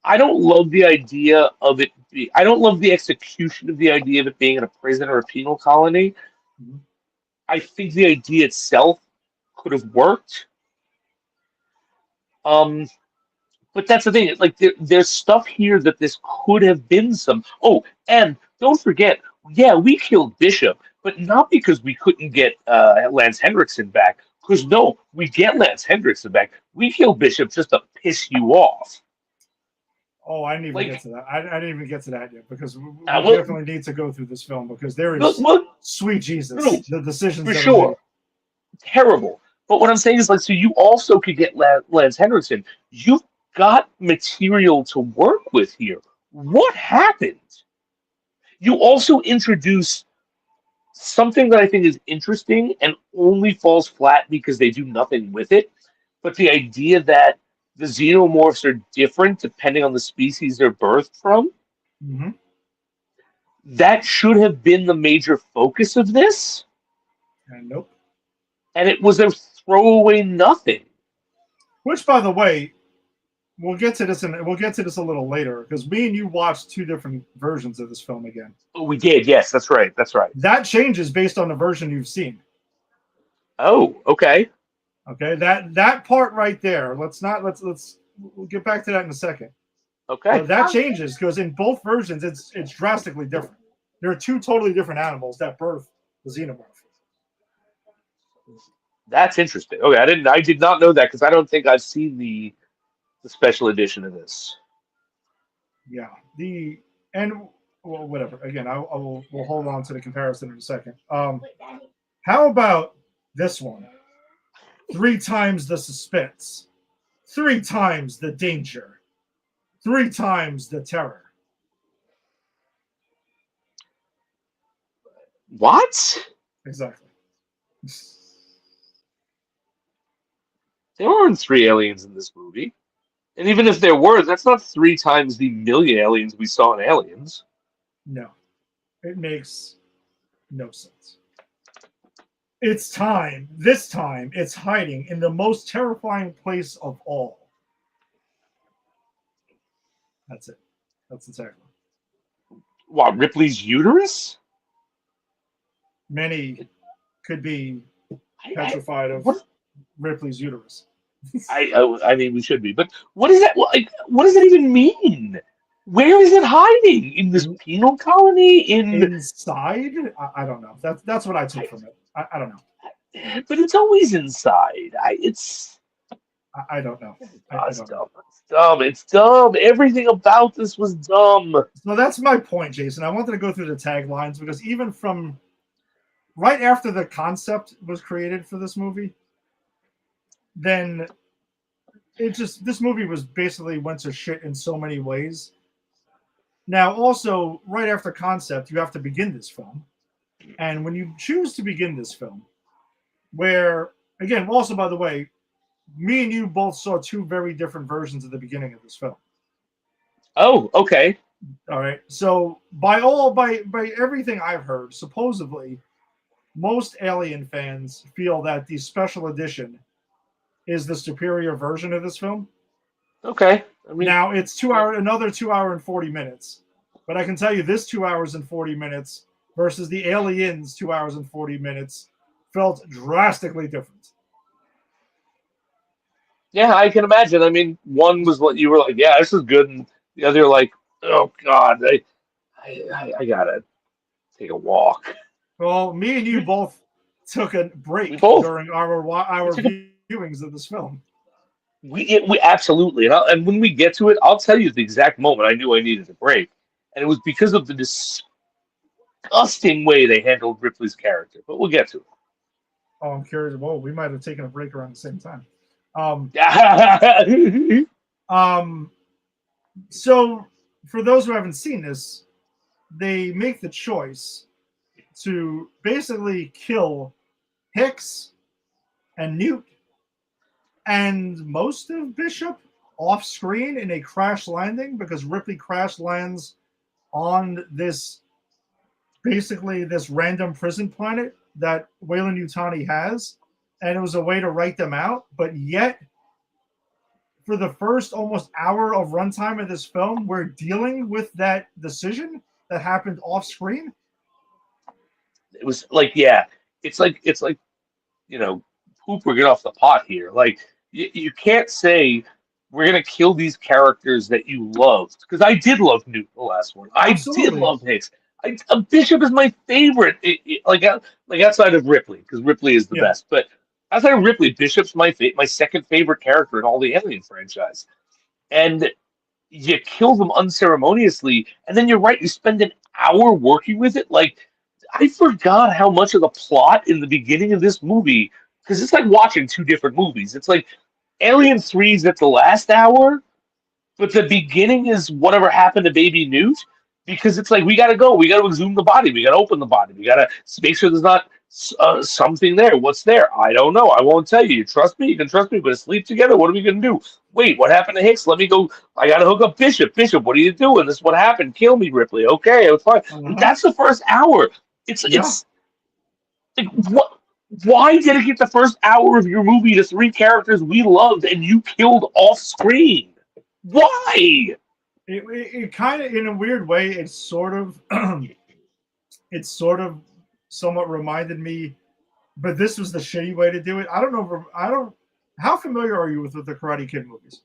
I don't love the idea of it. I don't love the execution of the idea of it being in a prison or a penal colony. Mhm. I think the idea itself could have worked. But that's the thing. Like there's stuff here that this could have been some. Oh, and don't forget, yeah, we killed Bishop, but not because we couldn't get Lance Henriksen back. Because no, we get Lance Henriksen back. We kill Bishop just to piss you off. Oh, I didn't even Like- get to that. I didn't even get to that yet because we well- definitely need to go through this film because there is Look, sweet Jesus, No, the decisions for that are sure. made. Terrible. But what I'm saying is, like, so you also could get Lance Henriksen. You've got material to work with here. What happened? You also introduce something that I think is interesting and only falls flat because they do nothing with it. But the idea that the xenomorphs are different depending on the species they're birthed from, Mhm. that should have been the major focus of this. And nope. And it was a throwaway nothing. Which, by the way, we'll get to this a little later because me and you watched two different versions of this film again. Oh, we did. Yes, that's right. That's right. That changes based on the version you've seen. Oh, okay. Okay, that part right there. We'll get back to that in a second. Okay. That changes because in both versions it's drastically different. There are two totally different animals that birth the xenomorph. That's interesting. Okay, I did not know that because I don't think I've seen the special edition of this. Yeah. Whatever. Again, we'll hold on to the comparison in a second. How about this one? 3 times the suspense, 3 times the danger, 3 times the terror. What? Exactly. There aren't 3 aliens in this movie. And even if there were, that's not 3 times the million aliens we saw in Aliens. No, it makes no sense. It's time. This time, it's hiding in the most terrifying place of all. That's it. That's exactly. What, Ripley's uterus? Many could be I, petrified of what- Ripley's uterus. I mean, we should be. But what is that? What does that even mean? Where is it hiding? In this penal colony? Inside? I don't know. That's what I took from it. I don't know. But it's always inside. I don't know. It's dumb. It's dumb. It's dumb. Everything about this was dumb. So that's my point, Jason. I wanted to go through the taglines because even from right after the concept was created for this movie, then this movie was basically went to shit in so many ways. Now, also, right after concept, you have to begin this film. And when you choose to begin this film, where, again, also, by the way, me and you both saw 2 very different versions of the beginning of this film. Oh, okay. All right. So by everything I've heard, supposedly, most Alien fans feel that the special edition is the superior version of this film. Okay. I mean, Now it's another 2 hour and 40 minutes. But I can tell you this 2 hours and 40 minutes versus the Aliens 2 hours and 40 minutes felt drastically different. yeah, I can imagine. I mean, one was what you were like, yeah, this is good, and the other like, oh God, I gotta take a walk. Well, me and you both took a break We both. during our viewings of this film. We absolutely, and when we get to it, I'll tell you the exact moment I knew I needed a break, and it was because of the disgusting way they handled Ripley's character. But we'll get to it. Oh, I'm curious. Whoa, we might have taken a break around the same time. So for those who haven't seen this, they make the choice to basically kill Hicks and Newt and most of Bishop off screen in a crash landing, because Ripley crash lands on this basically this random prison planet that Weyland-Yutani has, and it was a way to write them out. But yet, for the first almost hour of runtime of this film, we're dealing with that decision that happened off screen. It was like, yeah, it's like poop or get off the pot here. Like you can't say we're gonna kill these characters that you loved, because I did love Newt, the last one. I did love Hicks. Bishop is my favorite. Like outside of Ripley, because Ripley is the best. But outside of Ripley, Bishop's my second favorite character in all the Alien franchise. And you kill them unceremoniously, and then you're right. You spend an hour working with it. Like, I forgot how much of the plot in the beginning of this movie, because it's like watching two different movies. It's like Alien 3 is at the last hour, but the beginning is whatever happened to Baby Newt, because it's like, we got to go. We got to exhume the body. We got to open the body. We got to make sure there's not something there. What's there? I don't know. I won't tell you. You trust me? You can trust me, but sleep together. What are we going to do? Wait, what happened to Hicks? Let me go. I got to hook up Bishop. Bishop, what are you doing? This is what happened. Kill me, Ripley. Okay, it's fine. That's the first hour. It's like, what? Why dedicate the first hour of your movie to three characters we loved and you killed off screen? Why? It kind of, in a weird way, it's sort of somewhat reminded me, but this was the shitty way to do it. I don't know. How familiar are you with the Karate Kid movies?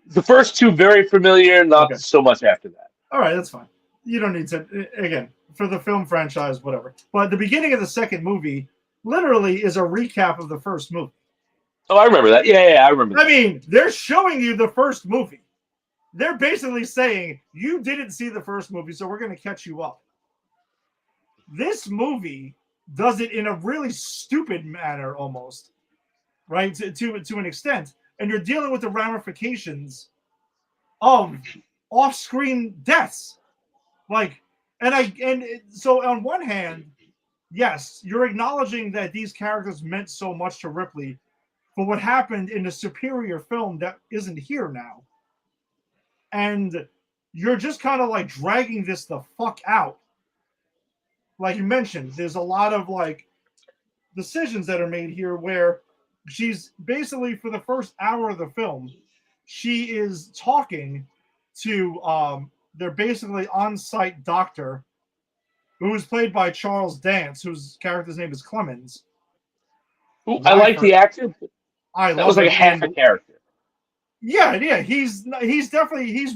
The first two, very familiar, not so much after that. All right, that's fine. You don't need to, again, for the film franchise, whatever. But the beginning of the second movie literally is a recap of the first movie. Oh, I remember that. Yeah, I remember that. I mean, they're showing you the first movie. They're basically saying, you didn't see the first movie, so we're going to catch you up. This movie does it in a really stupid manner, almost, right? To an extent. And you're dealing with the ramifications of off-screen deaths. So on one hand, yes, you're acknowledging that these characters meant so much to Ripley for what happened in a superior film that isn't here now. And you're just kind of like dragging this the fuck out. Like you mentioned, there's a lot of like decisions that are made here where she's basically, for the first hour of the film, she is talking to their basically on-site doctor, who is played by Charles Dance, whose character's name is Clemens. Ooh, I like the actor. That was like half a character. Yeah, he's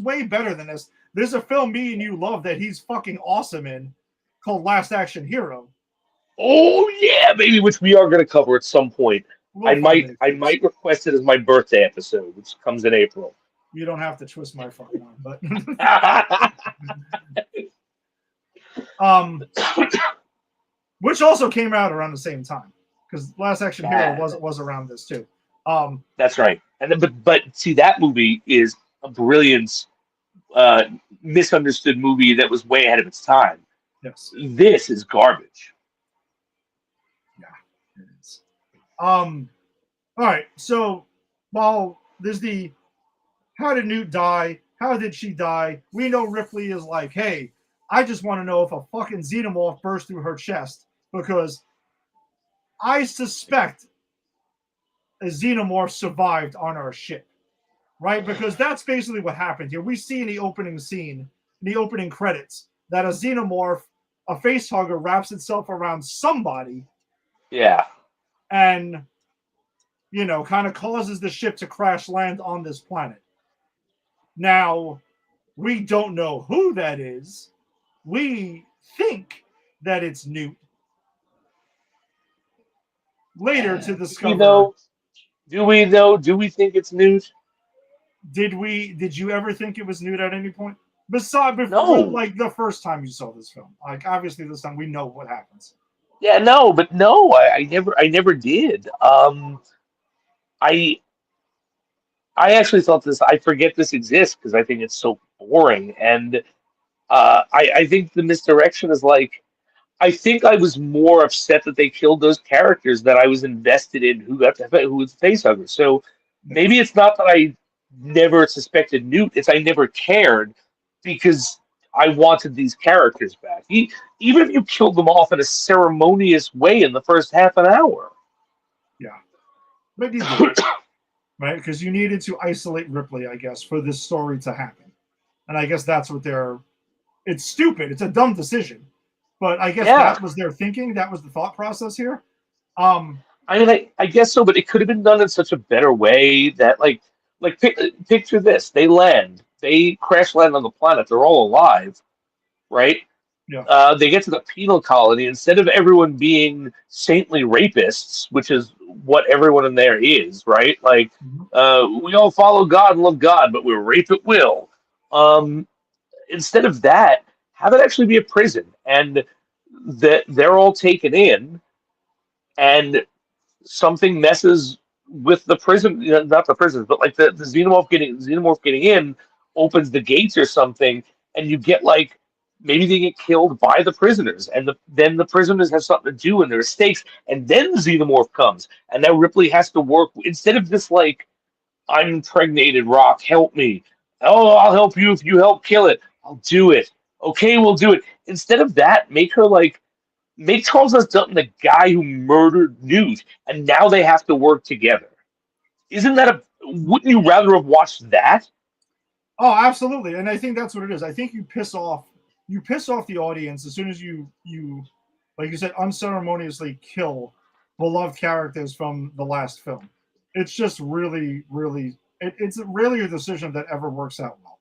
way better than this. There's a film me and you love that he's fucking awesome in, called Last Action Hero. Oh yeah, baby, which we are going to cover at some point. I might request it as my birthday episode, which comes in April. You don't have to twist my fucking arm, but which also came out around the same time, because Last Action Hero was around this too. That's right. And then, but see, that movie is a brilliant, misunderstood movie that was way ahead of its time. Yes. This is garbage. Yeah, it is. All right. So, while there's the how did Newt die? How did she die? We know Ripley is like, hey, I just want to know if a fucking xenomorph burst through her chest, because I suspect a xenomorph survived on our ship, right? Because that's basically what happened here. We see in the opening scene, in the opening credits, that a xenomorph, a facehugger, wraps itself around somebody. Yeah. And, kind of causes the ship to crash land on this planet. Now, we don't know who that is. We think that it's Newt. Later to discover. Do we know? Do we think it's Newt? Did you ever think it was Newt at any point? Before, no. Like the first time you saw this film. Like, obviously this time we know what happens. Yeah, no, I never did. I I actually thought this. I forget this exists because I think it's so boring, and I think the misdirection is like. I think I was more upset that they killed those characters that I was invested in who was the facehugger. So maybe it's not that I never suspected Newt; it's I never cared because I wanted these characters back. Even if you killed them off in a ceremonious way in the first half an hour. Yeah, but you did, right? Because you needed to isolate Ripley, I guess, for this story to happen, and I guess that's what they're. It's stupid. It's a dumb decision, but I guess Yeah. that was their thinking. That was the thought process here. I mean, I guess so, but it could have been done in such a better way that, picture this: they land, they crash land on the planet, they're all alive, right? Yeah. They get to the penal colony. Instead of everyone being saintly rapists, which is what everyone in there is, right? Like, we all follow God and love God, but we rape at will. Instead of that, have it actually be a prison, and that they're all taken in, and something messes with the prison, not the prisons, but like the xenomorph getting in opens the gates or something, and you get like maybe they get killed by the prisoners, and then the prisoners have something to do and there are stakes, and then the xenomorph comes, and now Ripley has to work instead of this like I'm impregnated, Rock, help me. Oh, I'll help you if you help kill it. I'll do it. Okay, we'll do it. Instead of that, make Charles S. Dutton the guy who murdered Newt, and now they have to work together. Isn't that wouldn't you rather have watched that? Oh, absolutely, and I think that's what it is. I think you piss off the audience as soon as you like you said unceremoniously kill beloved characters from the last film. It's just really, really, it's really a decision that ever works out well,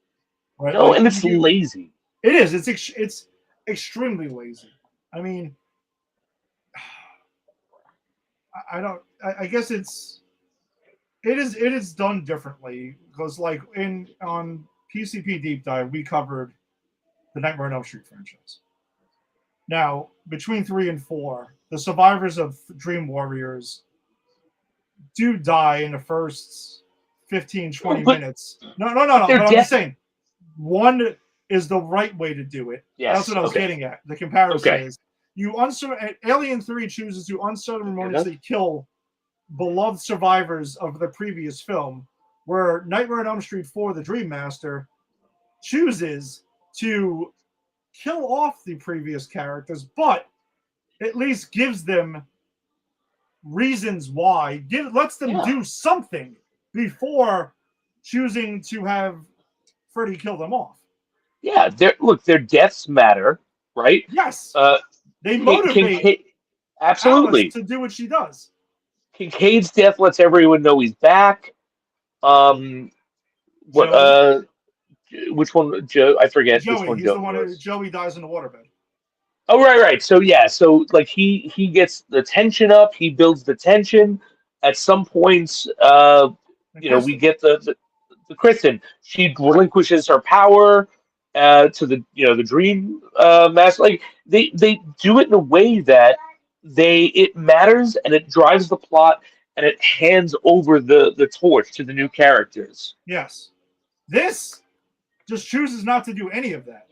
right? No, Like, and it's lazy. It is. It's extremely lazy. I mean, I don't. I guess it is done differently because like on PCP Deep Dive we covered the Nightmare on Elm Street franchise. Now between 3 and 4, the survivors of Dream Warriors do die in the first 15-20 minutes. No. But I'm just saying, one is the right way to do it. Yes, that's what I was getting at. The comparison is Alien 3 chooses to unceremoniously kill beloved survivors of the previous film, where Nightmare on Elm Street 4, The Dream Master, chooses to kill off the previous characters, but at least gives them reasons why, lets them do something before choosing to have Freddy kill them off. Yeah, their deaths matter, right? Yes. They motivate absolutely Alice to do what she does. Kincaid's death lets everyone know he's back. Which one? Joe? I forget. Joey. Which one He's Joey the one was. Joey dies in the waterbed. Oh, right. So yeah, so like he gets the tension up. He builds the tension. At some points, we get the Kristen. She relinquishes her power to the Dream Master. Like they do it in a way that it matters and it drives the plot and it hands over the torch to the new characters. Yes. This just chooses not to do any of that.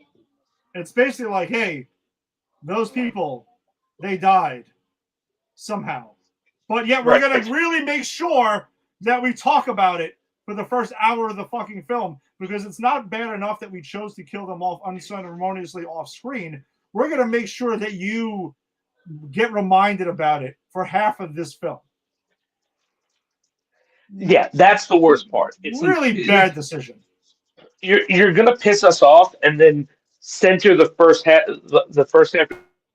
It's basically like, hey, those people, they died somehow. But yet we're going to really make sure that we talk about it for the first hour of the fucking film, because it's not bad enough that we chose to kill them off unceremoniously off screen. We're going to make sure that you get reminded about it for half of this film. Yeah, that's the worst part. It's really bad decision. You're gonna piss us off, and then center the first half. The first half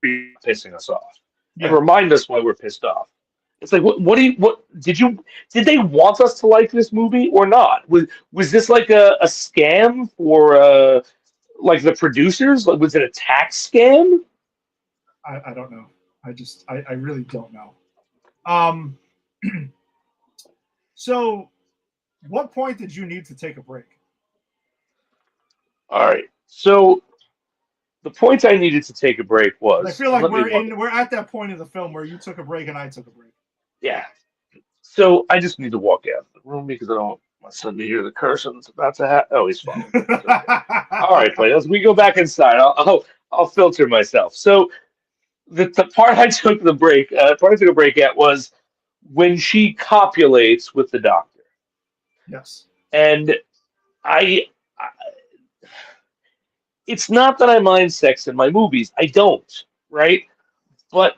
pissing us off, and remind us why we're pissed off. It's like, did they want us to like this movie or not? Was this like a scam for like the producers? Like, was it a tax scam? I don't know. I really don't know. So, what point did you need to take a break? All right. So the point I needed to take a break was. I feel like let me we're at that point of the film where you took a break and I took a break. Yeah. So I just need to walk out of the room because I don't want my son to hear the cursing that's about to happen. Oh, he's following me. All right, but as we go back inside, I'll filter myself. So the part I took a break at was when she copulates with the doctor, Yes. and I it's not that I mind sex in my movies. I don't, right? But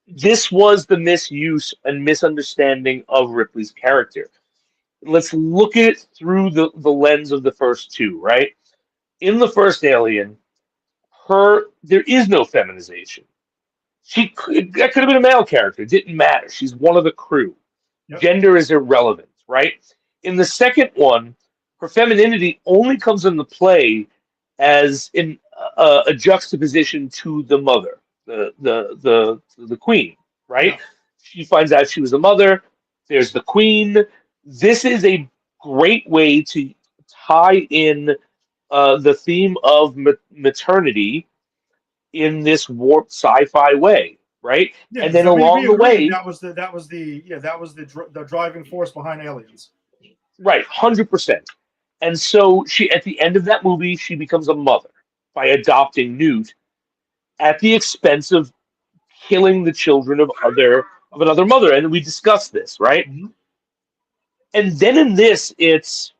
this was the misuse and misunderstanding of Ripley's character. Let's look at it through the lens of the first two, right? In the first Alien, there is no feminization. That could have been a male character. It didn't matter. She's one of the crew. Yep. Gender is irrelevant, right? In the second one, her femininity only comes into play as in a juxtaposition to the mother, the queen, right? Yeah. She finds out she was a mother. There's the queen. This is a great way to tie in the theme of maternity in this warped sci-fi way, right? Yeah, and then so along we the agreed way, that was the driving force behind Aliens. right, 100%. And so she, at the end of that movie, she becomes a mother by adopting Newt at the expense of killing the children of another mother. And we discussed this, right? Mhm. And then in this, it's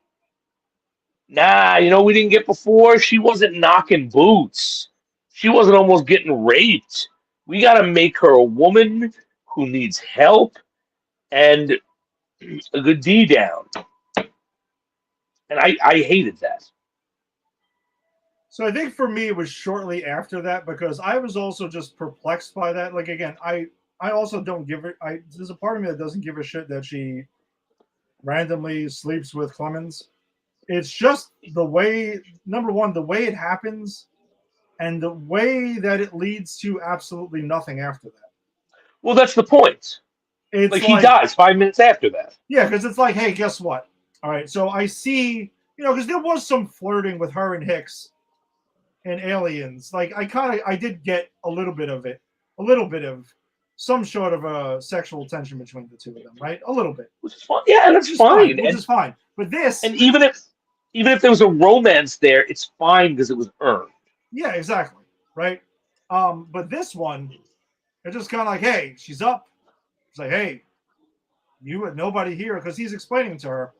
we didn't get before. She wasn't knocking boots. She wasn't almost getting raped. We got to make her a woman who needs help and a good D down. And I hated that. So I think for me it was shortly after that because I was also just perplexed by that. Like again, I also don't give it. There's a part of me that doesn't give a shit that she randomly sleeps with Clemens. It's just the way. Number one, the way it happens, and the way that it leads to absolutely nothing after that. Well, that's the point. It's like he dies 5 minutes after that. Yeah, because it's like, hey, guess what? All right, so I see, because there was some flirting with her and Hicks and Aliens. Like I did get a little bit of it, a little bit of some sort of a sexual tension between the two of them, right? A little bit, Which is fine. Yeah, that's fine. which is fine. But this, and even if there was a romance there, it's fine because it was earned. yeah, exactly, right. But this one, it's just kind of like, hey, she's up. It's like, hey, you had nobody here because he's explaining to her.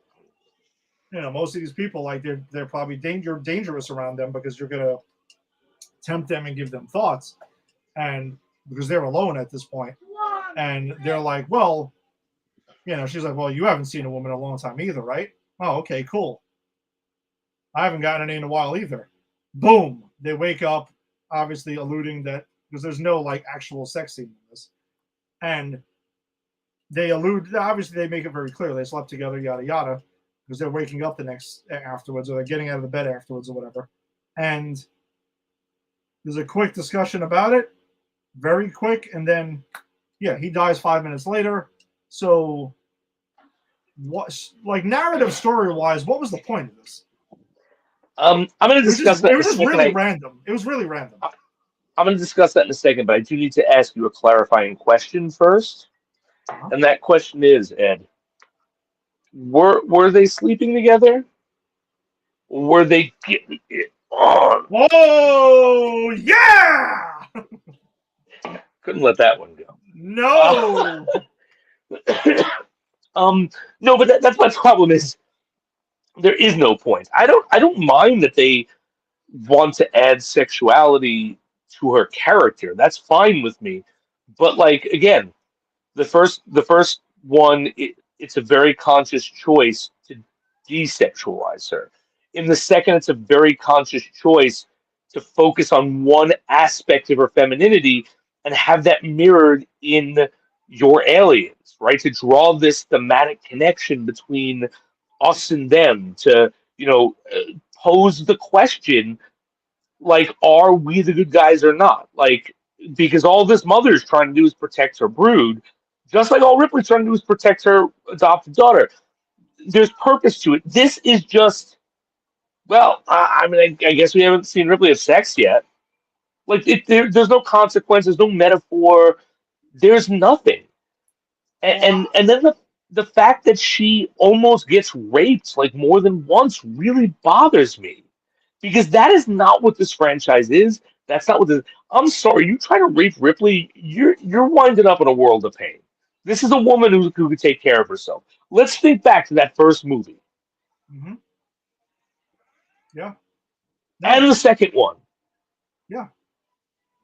Most of these people, like they're probably dangerous around them because you're gonna tempt them and give them thoughts, and because they're alone at this point, and they're like, well, she's like, well, you haven't seen a woman in a long time either, right? Oh, okay, cool. I haven't gotten any in a while either. Boom, they wake up, obviously alluding that because there's no like actual sex scene in this, and they allude. Obviously, they make it very clear they slept together, yada yada. Because they're waking up the next afterwards, or they're getting out of the bed afterwards, or whatever. And there's a quick discussion about it, very quick, and then, he dies 5 minutes later. So, what, like narrative story-wise, what was the point of this? I'm going to discuss that. It was just really random. It was really random. I'm going to discuss that in a second, but I do need to ask you a clarifying question first, and that question is, Ed. Were they sleeping together? Were they getting it on? Whoa! Yeah! Couldn't let that one go. No! No, but that's my problem is there is no point. I don't mind that they want to add sexuality to her character. That's fine with me. But like again, the first one it's a very conscious choice to desexualize her. In the second, it's a very conscious choice to focus on one aspect of her femininity and have that mirrored in your aliens, right? To draw this thematic connection between us and them, to, pose the question, like, are we the good guys or not? Like, because all this mother's trying to do is protect her brood, just like all Ripley's trying to do is protect her adopted daughter. There's purpose to it. This is just, I guess we haven't seen Ripley have sex yet. Like there's no consequence, there's no metaphor, there's nothing. And then the fact that she almost gets raped like more than once really bothers me because that is not what this franchise is. That's not what this. I'm sorry, you try to rape Ripley, you're winding up in a world of pain. This is a woman who could take care of herself. Let's think back to that first movie Mm-hmm. Yeah. No, and the second one. yeah.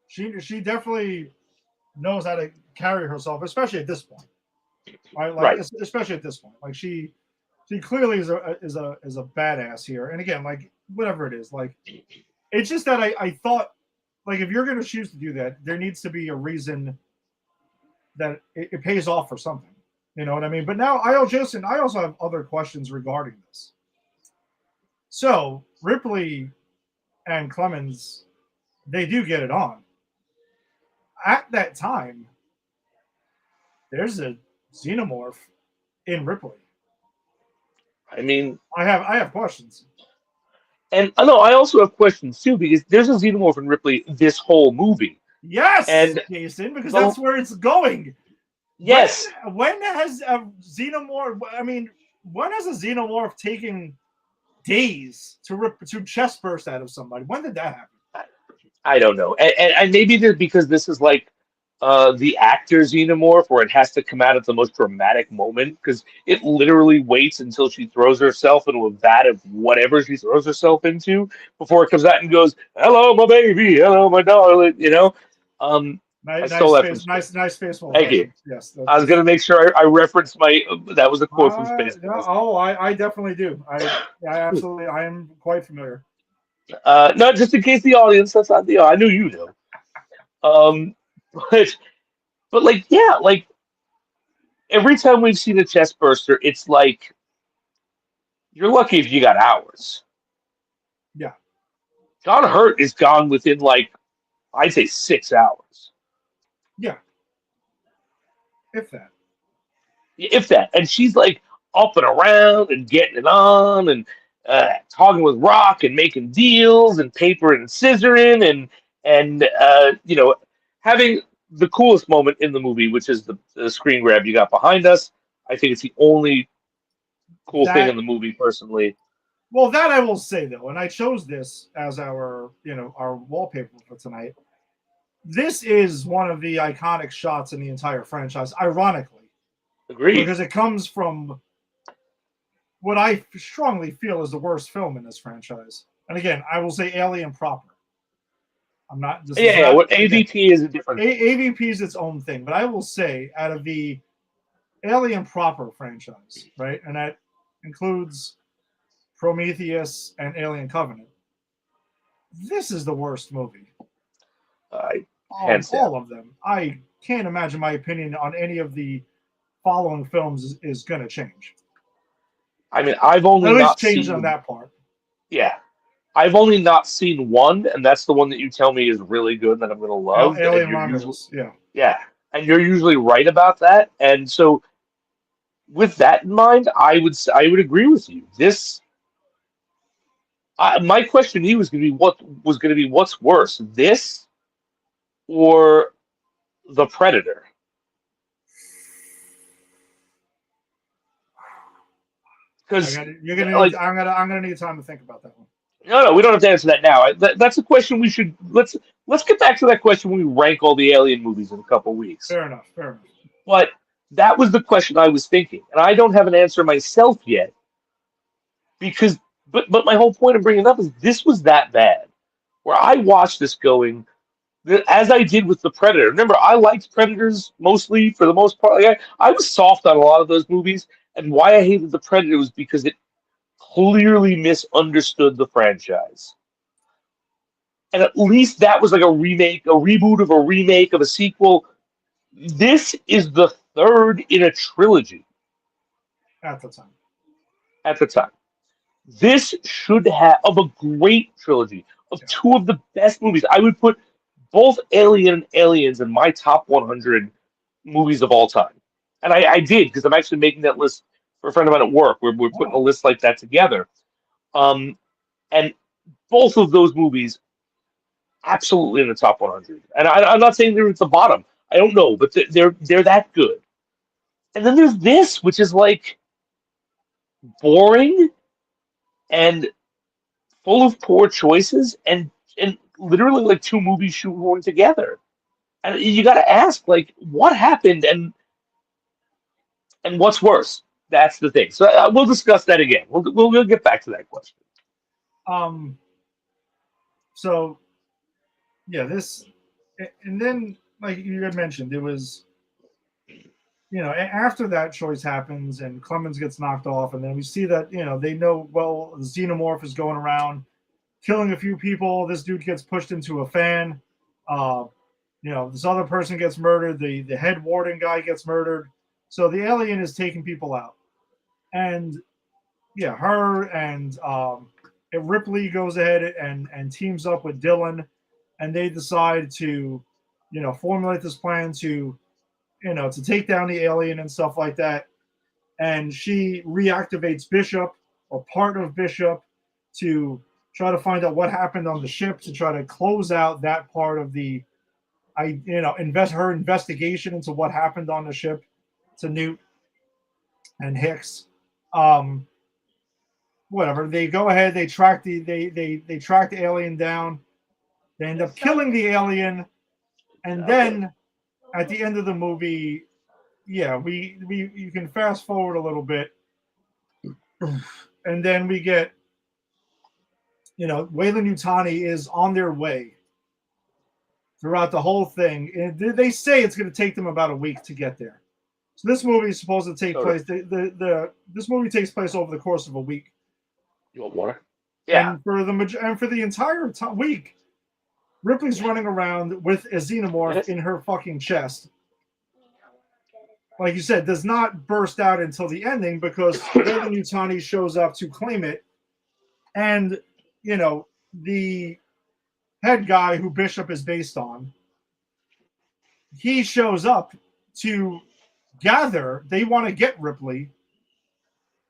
She definitely knows how to carry herself, especially at this point. Right? Like, Right. especially at this point. Like she clearly is a badass here. And again, like whatever it is, like it's just that I thought like if you're gonna choose to do that, there needs to be a reason that it pays off for something. You know what I mean? But now I also have other questions regarding this. So Ripley and Clemens, they do get it on. At that time, there's a xenomorph in Ripley. I mean, I have questions. and I know I also have questions too because there's a xenomorph in Ripley this whole movie. Yes, And Jason, because so- that's where it's going. Yes, When has a xenomorph? I mean, when has a xenomorph taken days to chest burst out of somebody? When did that happen? I don't know, and maybe because this is like the actor xenomorph, where it has to come out at the most dramatic moment because it literally waits until she throws herself into a vat of whatever she throws herself into before it comes out and goes, "Hello, my baby. Hello, my darling." You know. I stole that from Space. Nice faithful. Thank you. Yes, I was gonna make sure I referenced my. That was a quote from Space. I definitely do. I absolutely. I am quite familiar. No, just in case the audience. That's not the. I knew you knew. But like yeah, like every time we've seen a chest burster, it's like you're lucky if you got hours. Yeah. John Hurt is gone within like I'd say 6 hours. Yeah. If that. If that. And she's like up and around and getting it on and talking with Rock and making deals and paper and scissoring and having the coolest moment in the movie, which is the screen grab you got behind us. I think it's the only cool thing in the movie, personally. Well, that I will say though, and I chose this as our wallpaper for tonight. This is one of the iconic shots in the entire franchise, ironically. Agreed. Because it comes from what I strongly feel is the worst film in this franchise. And again, I will say Alien proper. I'm not. What AVP is a different. AVP is its own thing, but I will say out of the Alien proper franchise, right, and that includes Prometheus and Alien Covenant. This is the worst movie. All of them. I can't imagine my opinion on any of the following films is going to change. I mean, I've only at least not changed seen on that part. Yeah, I've only not seen one, and that's the one that you tell me is really good that I'm going to love. Alien Romulus. Yeah, and you're usually right about that. And so, with that in mind, I would agree with you. This. My question to you was going to be what's worse, this or The Predator? Because I'm gonna need time to think about that one. No, we don't have to answer that now. That's a question we should let's get back to that question when we rank all the Alien movies in a couple weeks. Fair enough. But that was the question I was thinking, and I don't have an answer myself yet. Because, but my whole point of bringing it up is this was that bad, where I watched this going, as I did with The Predator. Remember, I liked Predators mostly for the most part. Like I was soft on a lot of those movies, and why I hated The Predator was because it clearly misunderstood the franchise. And at least that was like a remake, a reboot of a remake of a sequel. This is the third in a trilogy. At the time. This should have, of a great trilogy, of two of the best movies. I would put both Alien and Aliens in my top 100 movies of all time. And I did, because I'm actually making that list for a friend of mine at work. We're putting a list like that together. And both of those movies absolutely in the top 100. And I'm not saying they're at the bottom. I don't know, but they're that good. And then there's this, which is like boring and full of poor choices, and literally like two movies shoehorned together. And you got to ask, like, what happened, and what's worse? That's the thing. So we'll discuss that again. We'll get back to that question. So yeah, this, and then like you had mentioned, it was, after that choice happens and Clemens gets knocked off, and then we see that, they know, well, the xenomorph is going around killing a few people. This dude gets pushed into a fan. This other person gets murdered. The head warden guy gets murdered. So the alien is taking people out. And yeah, her and Ripley goes ahead and teams up with Dylan, and they decide to, formulate this plan to take down the alien and stuff like that. And she reactivates Bishop, or part of Bishop, to try to find out what happened on the ship, to try to close out that part of the, her investigation into what happened on the ship to Newt and Hicks. Whatever. They go ahead, they track they track the alien down. They end up killing the alien, and then at the end of the movie, yeah, you can fast forward a little bit, and then we get, Weyland-Yutani is on their way throughout the whole thing. And they say it's going to take them about a week to get there. So this movie is supposed to take place. This movie takes place over the course of a week. You want water? Yeah. And for the entire week, Ripley's running around with a xenomorph in her fucking chest. Like you said, does not burst out until the ending because Weyland-Yutani shows up to claim it. And, the head guy who Bishop is based on, he shows up to gather. They want to get Ripley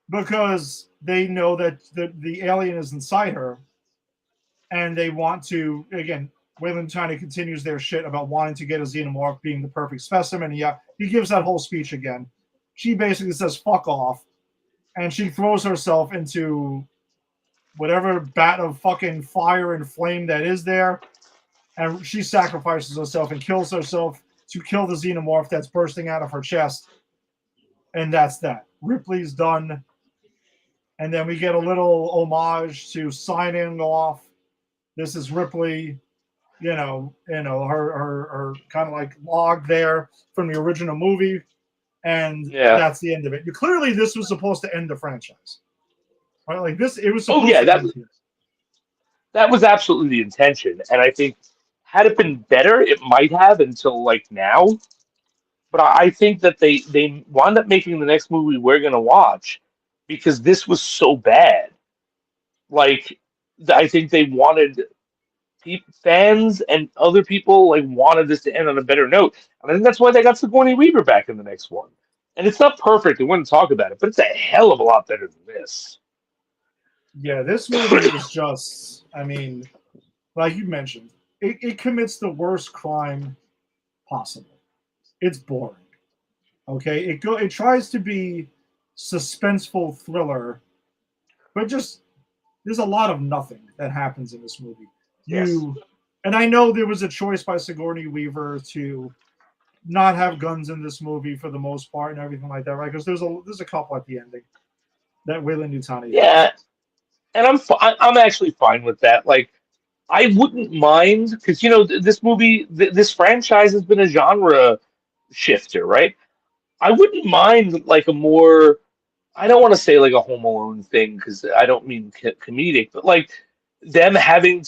because they know that the alien is inside her. And they want to, again, Weyland-Yutani continues their shit about wanting to get a xenomorph being the perfect specimen. Yeah, he gives that whole speech again. She basically says, fuck off. And she throws herself into whatever bat of fucking fire and flame that is there. And she sacrifices herself and kills herself to kill the xenomorph that's bursting out of her chest. And that's that. Ripley's done. And then we get a little homage to signing off. This is Ripley, her kind of like log there from the original movie. And that's the end of it. Clearly, this was supposed to end the franchise. Right? Like this, it was supposed to end here. That was absolutely the intention. And I think had it been better, it might have until like now. But I think that they wound up making the next movie we're going to watch because this was so bad. Like, I think they wanted fans and other people wanted this to end on a better note. And I think that's why they got Sigourney Weaver back in the next one. And it's not perfect. We wouldn't talk about it, but it's a hell of a lot better than this. Yeah, this movie is just, like you mentioned, it commits the worst crime possible. It's boring. Okay? It tries to be suspenseful thriller, but just there's a lot of nothing that happens in this movie. And I know there was a choice by Sigourney Weaver to not have guns in this movie for the most part and everything like that, right? Because there's a couple at the ending that Weyland-Yutani. Yeah, and I'm actually fine with that. Like, I wouldn't mind because this movie, this franchise has been a genre shifter, right? I wouldn't mind like a more, I don't want to say like a Home Alone thing because I don't mean comedic, but like them having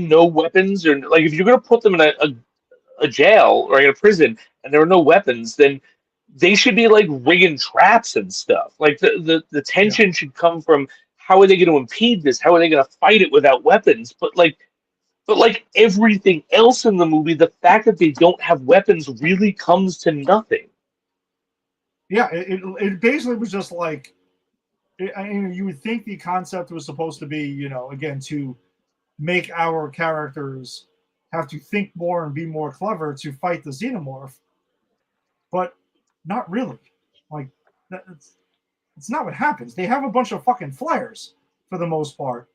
no weapons, or like if you're gonna put them in a jail or in a prison and there are no weapons, then they should be like rigging traps and stuff. Like the tension should come from how are they going to impede this? How are they going to fight it without weapons? But like everything else in the movie, the fact that they don't have weapons really comes to nothing. Yeah, it basically was just like, you would think the concept was supposed to be, again, to make our characters have to think more and be more clever to fight the xenomorph, but not really. Like, it's not what happens. They have a bunch of fucking flares for the most part.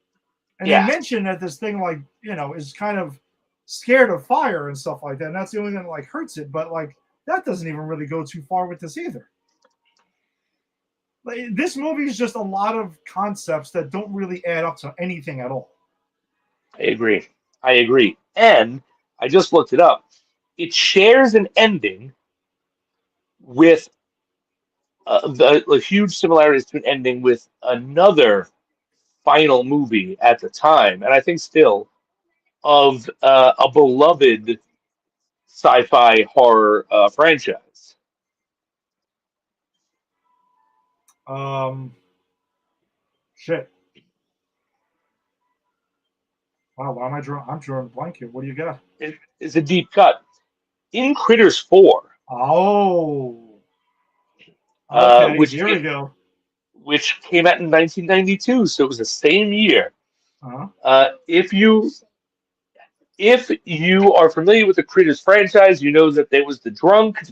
And Yeah. they mention that this thing, like, is kind of scared of fire and stuff like that. And that's the only thing that, like, hurts it. But, like, that doesn't even really go too far with this either. Like, this movie is just a lot of concepts that don't really add up to anything at all. I agree. And I just looked it up. It shares an ending with the huge similarities to an ending with another final movie at the time, and I think still, of a beloved sci-fi horror franchise. Shit. Wow, why am I drawing? I'm drawing a blank here. What do you got? It's a deep cut. In Critters 4, Oh. Okay, here we go. which came out in 1992, so it was the same year. Uh-huh. If you are familiar with the Critters franchise, you know that there was the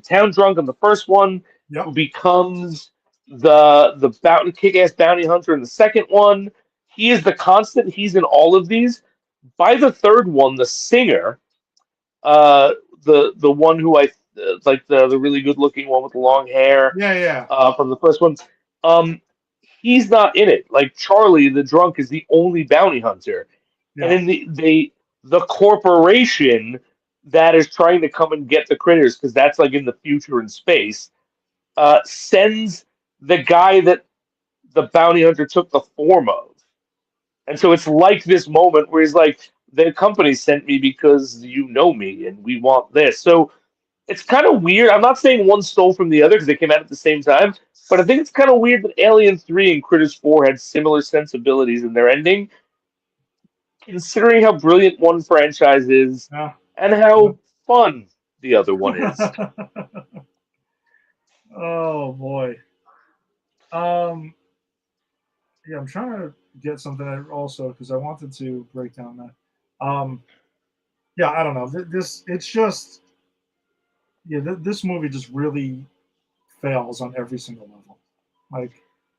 town drunk on the first one, Yep. who becomes the kick-ass bounty hunter in the second one. He is the constant. He's in all of these. By the third one, the singer, the one who I like, the really good-looking one with the long hair, Yeah. from the first one, he's not in it. Like, Charlie, the drunk, is the only bounty hunter. Yeah. And in the corporation that is trying to come and get the critters, because that's like in the future in space, sends the guy that the bounty hunter took the form of. And so it's like this moment where he's like, the company sent me because you know me and we want this. So it's kind of weird. I'm not saying one stole from the other because they came out at the same time, but I think it's kind of weird that Alien 3 and Critters 4 had similar sensibilities in their ending, considering how brilliant one franchise is and how fun the other one is. Oh boy. Yeah, I'm trying to get something also because I wanted to break down that. Yeah, I don't know. This movie just really fails on every single level. Like,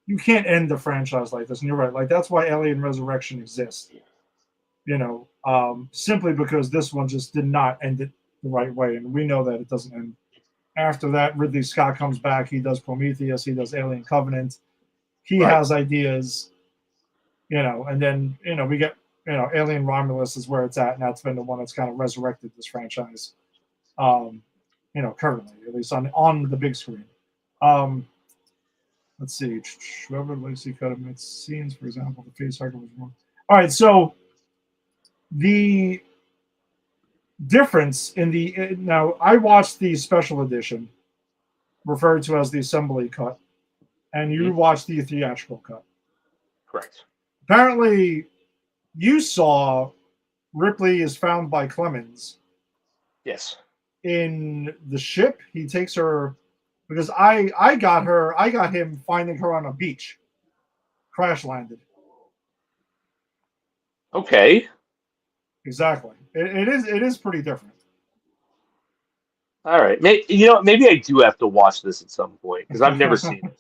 you can't end the franchise like this, and you're right. Like, that's why Alien Resurrection exists. Simply because this one just did not end it the right way, and we know that it doesn't end. After that, Ridley Scott comes back. He does Prometheus. He does Alien Covenant. He has ideas, and then we get Alien Romulus is where it's at, and that's been the one that's kind of resurrected this franchise. Currently, at least on the big screen. Let's see. Whoever Lacey cut him its scenes, for example, the face hugger was wrong. All right, so the difference in now I watched the special edition, referred to as the assembly cut, and you watched the theatrical cut. Correct. Apparently, you saw Ripley is found by Clemens. Yes. In the ship, he takes her because I got him finding her on a beach, crash landed. Okay. Exactly. It is pretty different. All right. Maybe I do have to watch this at some point because I've never seen it.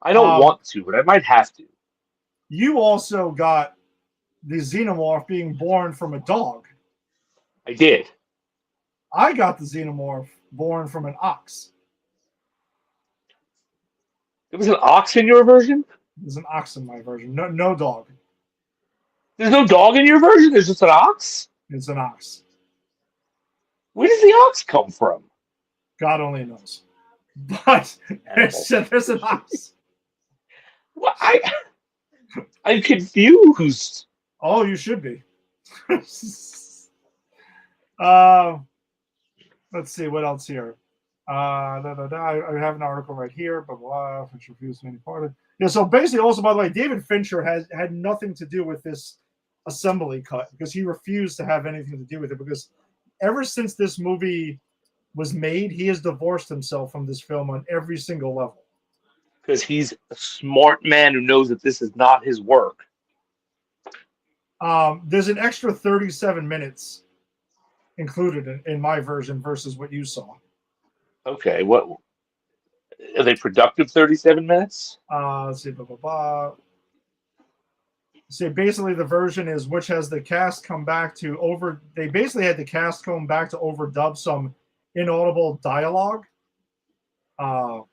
I don't want to, but I might have to. You also got the xenomorph being born from a dog. I did. I got the xenomorph born from an ox. There was an ox in your version? There's an ox in my version. No dog. There's no dog in your version? There's just an ox? It's an ox. Where does the ox come from? God only knows. But there's an ox. Well, I'm confused. Oh, you should be. Let's see what else here. I have an article right here, but which refused any part of it. Yeah, so basically, also, by the way, David Fincher had nothing to do with this assembly cut because he refused to have anything to do with it because ever since this movie was made, he has divorced himself from this film on every single level. Because he's a smart man who knows that this is not his work. There's an extra 37 minutes included in my version versus what you saw. Okay, what are they productive 37 minutes? Let's see, blah, blah, blah. So basically, the version is which has the cast come back to over. They basically had the cast come back to overdub some inaudible dialogue. Man.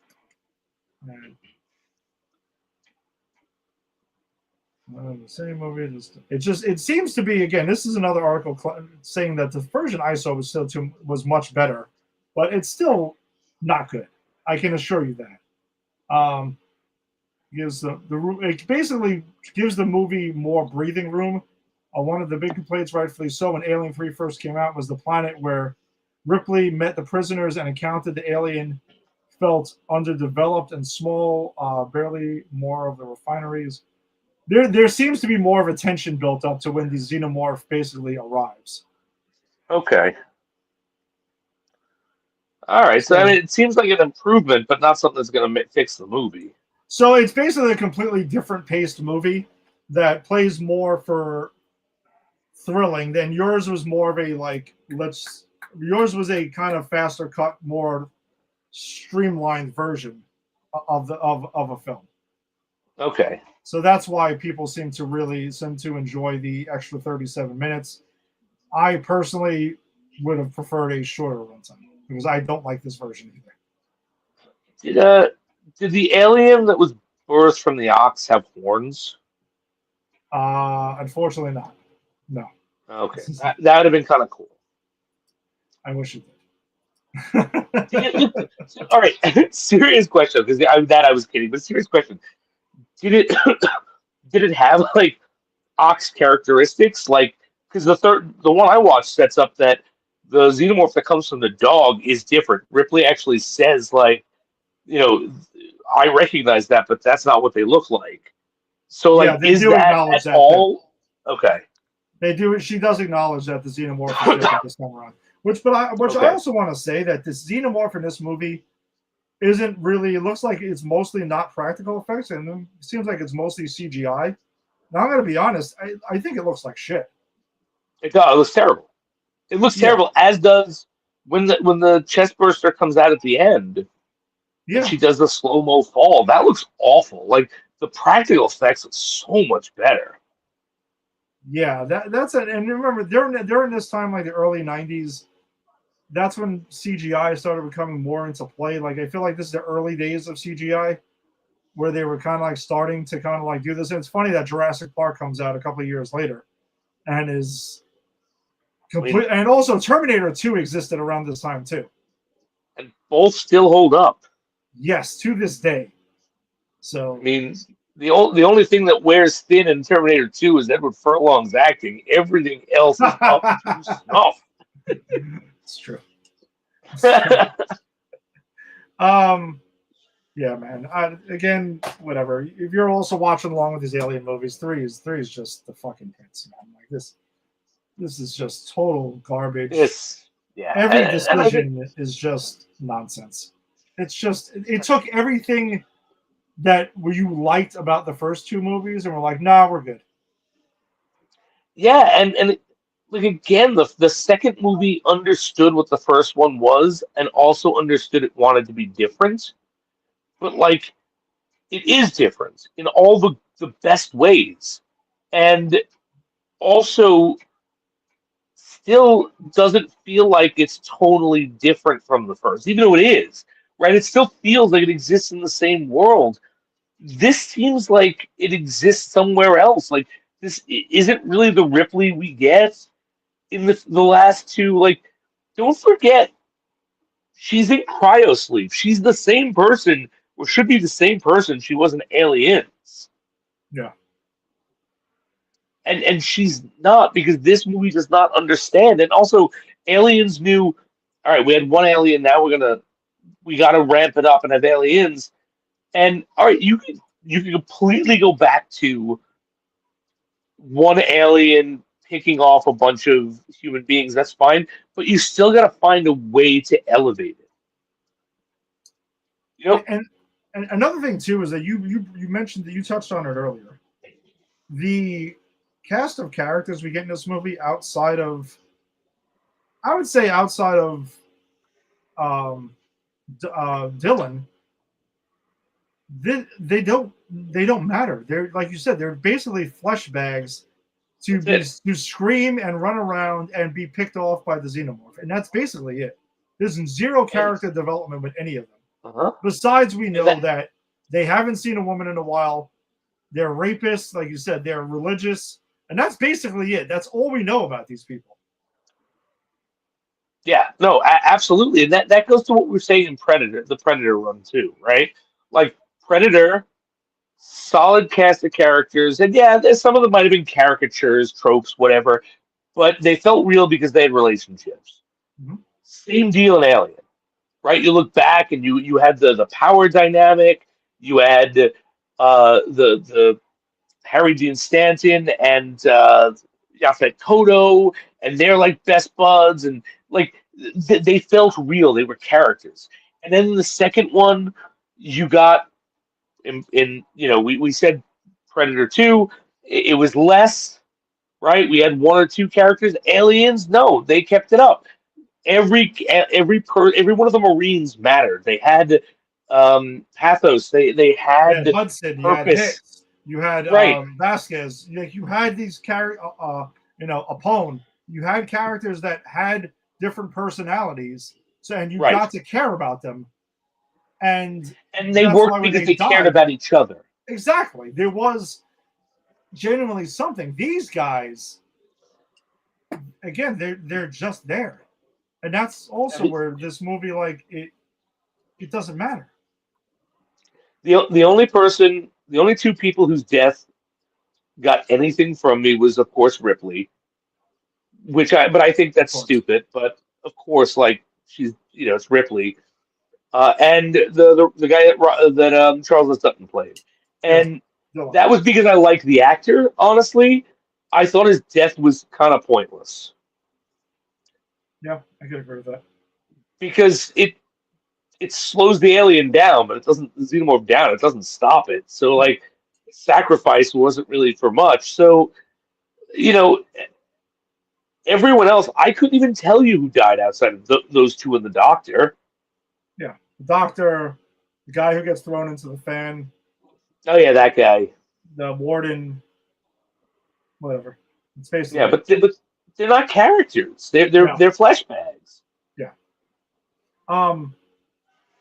The same movie. It seems to be again. This is another article saying that the version I saw was much better, but it's still not good. I can assure you that. It basically gives the movie more breathing room. One of the big complaints, rightfully so, when Alien 3 first came out was the planet where Ripley met the prisoners and encountered the alien felt underdeveloped and small, barely more of the refineries. There seems to be more of a tension built up to when the xenomorph basically arrives. Okay. All right. So I mean, it seems like an improvement, but not something that's going to fix the movie. So it's basically a completely different paced movie that plays more for thrilling than yours was more of a yours was a kind of faster cut, more streamlined version of a film. Okay. So that's why people seem to enjoy the extra 37 minutes. I personally would have preferred a shorter runtime because I don't like this version either. Did the alien that was birthed from the ox have horns? Unfortunately not. No. Okay. That would have been kind of cool. I wish it did. All right. Serious question, because I was kidding, but serious question. Did it have like ox characteristics? Like, because the one I watched sets up that the xenomorph that comes from the dog is different. Ripley actually says, like, I recognize that, but that's not what they look like. So, like, is that at all? Okay. They do. She does acknowledge that the xenomorph is different this time around. I also want to say that this xenomorph in this movie isn't really. It looks like it's mostly not practical effects, and it seems like it's mostly CGI. Now I'm going to be honest. I think it looks like shit. It does. It looks terrible. It looks terrible, as does when the chest burster comes out at the end. Yeah. And she does the slow-mo fall. That looks awful. Like, the practical effects look so much better. Yeah, that's it. And remember, during this time, like the early 90s, that's when CGI started becoming more into play. Like, I feel like this is the early days of CGI where they were kind of like starting to kind of like do this. And it's funny that Jurassic Park comes out a couple of years later and is complete. And also Terminator 2 existed around this time too. And both still hold up. Yes, to this day. So I mean, the only thing that wears thin in Terminator 2 is Edward Furlong's acting. Everything else is up to snuff. It's true. Yeah, man. Again, whatever. If you're also watching along with these alien movies, 3 is just the fucking hits, man. Like this is just total garbage. Every decision is just nonsense. It's just it took everything that you liked about the first 2 movies and we're like, nah, we're good. Yeah, and like again, the second movie understood what the first one was and also understood it wanted to be different. But like it is different in all the best ways. And also still doesn't feel like it's totally different from the first, even though it is. Right? It still feels like it exists in the same world. This seems like it exists somewhere else. Like, this isn't really the Ripley we get in the last 2. Like, don't forget, she's in cryosleep. She's the same person, or should be the same person she was in Aliens. Yeah. And she's not, because this movie does not understand. And also, Aliens knew, all right, we had one alien, now we got to ramp it up and have aliens. And all right, you can completely go back to one alien picking off a bunch of human beings. That's fine, but you still got to find a way to elevate it. And another thing too is that you mentioned that you touched on it earlier. The cast of characters we get in this movie outside of, I would say outside of Dylan, they don't matter. They're, like you said, they're basically flesh bags to scream and run around and be picked off by the xenomorph, and that's basically it. There's zero character development with any of them. Besides, we know that they haven't seen a woman in a while. They're rapists, like you said. They're religious, and that's basically it. That's all we know about these people. Yeah, no, absolutely, and that goes to what we were saying in Predator, the Predator run too, right? Like Predator, solid cast of characters, and yeah, some of them might have been caricatures, tropes, whatever, but they felt real because they had relationships. Mm-hmm. Same deal in Alien, right? You look back and you had the power dynamic, you had the Harry Dean Stanton and Yaphet Kotto, and they're like best buds, and like they felt real. They were characters. And then in the second one, you got in we said Predator 2, it was less, right? We had one or two characters. Aliens, no, they kept it up. Every one of the Marines mattered. They had pathos. They had Hudson, purpose. you had Hicks, you had Right. Vasquez. You had these Apone. You had characters that had different personalities, so and you got to care about them. And they worked because they cared about each other. Exactly. There was genuinely something. These guys, again, they're just there. And that's also where this movie, like, it doesn't matter. The only two people whose death got anything from me was, of course, Ripley, but I think that's stupid. But of course, like, she's, it's Ripley, and the guy that Charles Sutton played, and that was because I liked the actor. Honestly, I thought his death was kind of pointless. Yeah, I could agree with that. Because it slows the alien down, but it doesn't the xenomorph down. It doesn't stop it. So, like, sacrifice wasn't really for much. So, everyone else, I couldn't even tell you who died outside of those two and the doctor. Yeah, the doctor, the guy who gets thrown into the fan. Oh yeah, that guy. The warden, whatever. It's basically but they're not characters. They're flesh bags. Yeah.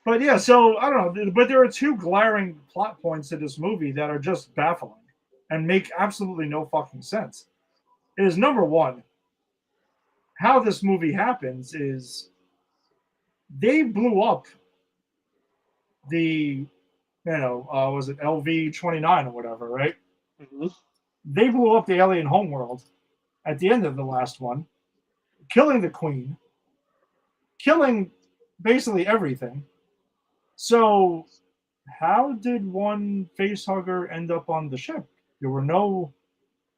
But yeah, so I don't know. But there are two glaring plot points to this movie that are just baffling and make absolutely no fucking sense. It is, number one, how this movie happens is they blew up the, was it LV-29 or whatever, right? Mm-hmm. They blew up the alien homeworld at the end of the last one, killing the queen, killing basically everything. So how did one facehugger end up on the ship? There were no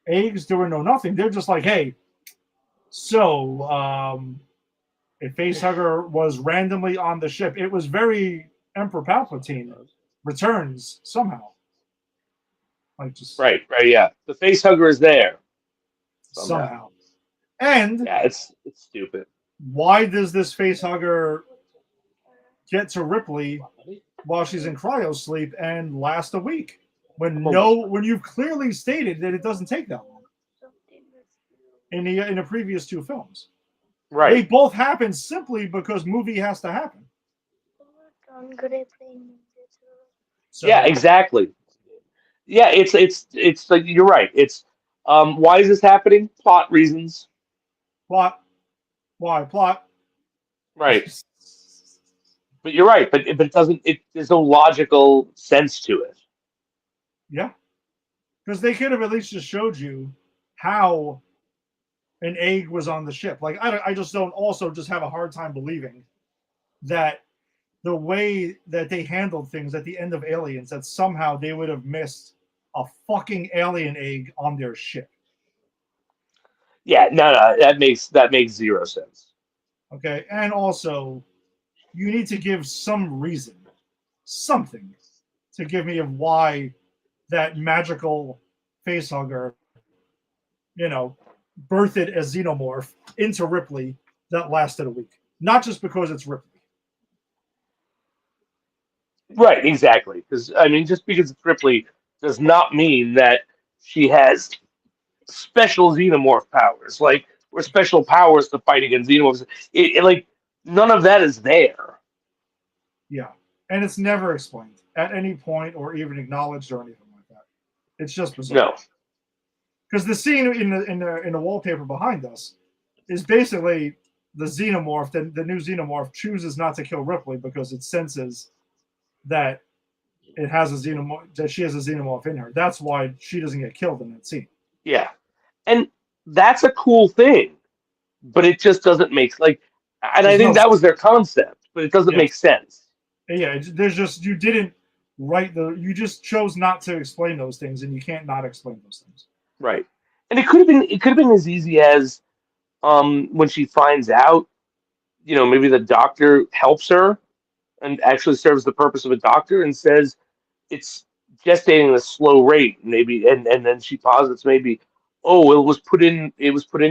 eggs, there were no nothing. They're just like, hey, so a facehugger was randomly on the ship. It was very Emperor Palpatine returns somehow. Like, just right, yeah. The facehugger is there. Somehow. And yeah, it's stupid. Why does this facehugger get to Ripley while she's in cryo sleep and last a week? When you've clearly stated that it doesn't take that long in the previous two films. Right. They both happen simply because movie has to happen. So, yeah, exactly. Yeah, it's like, you're right. It's why is this happening? Plot reasons. Plot. Why plot? Right. But you're right. But it doesn't. There's no logical sense to it. Yeah, because they could have at least just showed you how an egg was on the ship. Like, I just don't also just have a hard time believing that the way that they handled things at the end of Aliens, that somehow they would have missed a fucking alien egg on their ship. Yeah, no, that makes zero sense. Okay, and also, you need to give some reason, something, to give me of why that magical facehugger birthed a xenomorph into Ripley that lasted a week. Not just because it's Ripley. Right, exactly. Because I mean, just because it's Ripley does not mean that she has special xenomorph powers, like or special powers to fight against xenomorphs. Like none of that is there. Yeah. And it's never explained at any point or even acknowledged or anything like that. It's just bizarre. No. Because the scene in the wallpaper behind us is basically the xenomorph, the new xenomorph chooses not to kill Ripley because it senses that it has a xenomorph, that she has a xenomorph in her. That's why she doesn't get killed in that scene. Yeah, and that's a cool thing, but it just doesn't make like. And I think that was their concept, but it doesn't make sense. Yeah, there's just you didn't write you just chose not to explain those things, and you can't not explain those things. Right, and it could have been as easy as when she finds out, maybe the doctor helps her and actually serves the purpose of a doctor and says it's gestating at a slow rate, maybe, and then she posits maybe, oh, it was put in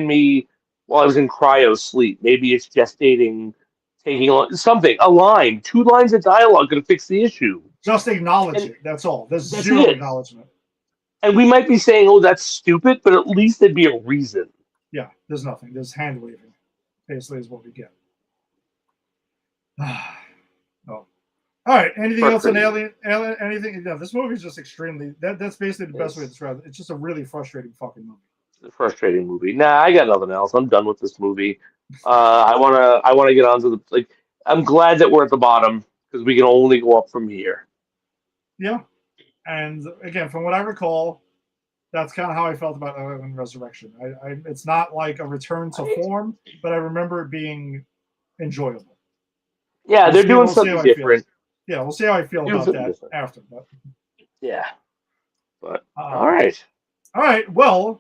me while I was in cryo sleep. Maybe it's gestating, taking something, a line, 2 lines of dialogue going to fix the issue. Just acknowledge it. That's all. There's zero acknowledgement. And we might be saying, oh, that's stupid, but at least there'd be a reason. Yeah, there's nothing. There's hand waving. Basically, is what we get. Oh. All right. Anything else on Alien? Anything? No, this movie is just extremely. That's basically the best way to describe it. It's just a really frustrating fucking movie. It's a frustrating movie. Nah, I got nothing else. I'm done with this movie. I wanna get on to the like. I'm glad that we're at the bottom because we can only go up from here. Yeah, and again, from what I recall, that's kind of how I felt about Alien Resurrection. It's not like a return to form, but I remember it being enjoyable. Yeah, they're doing something different. Yeah, we'll see how I feel about that after. But yeah, but all right. Well,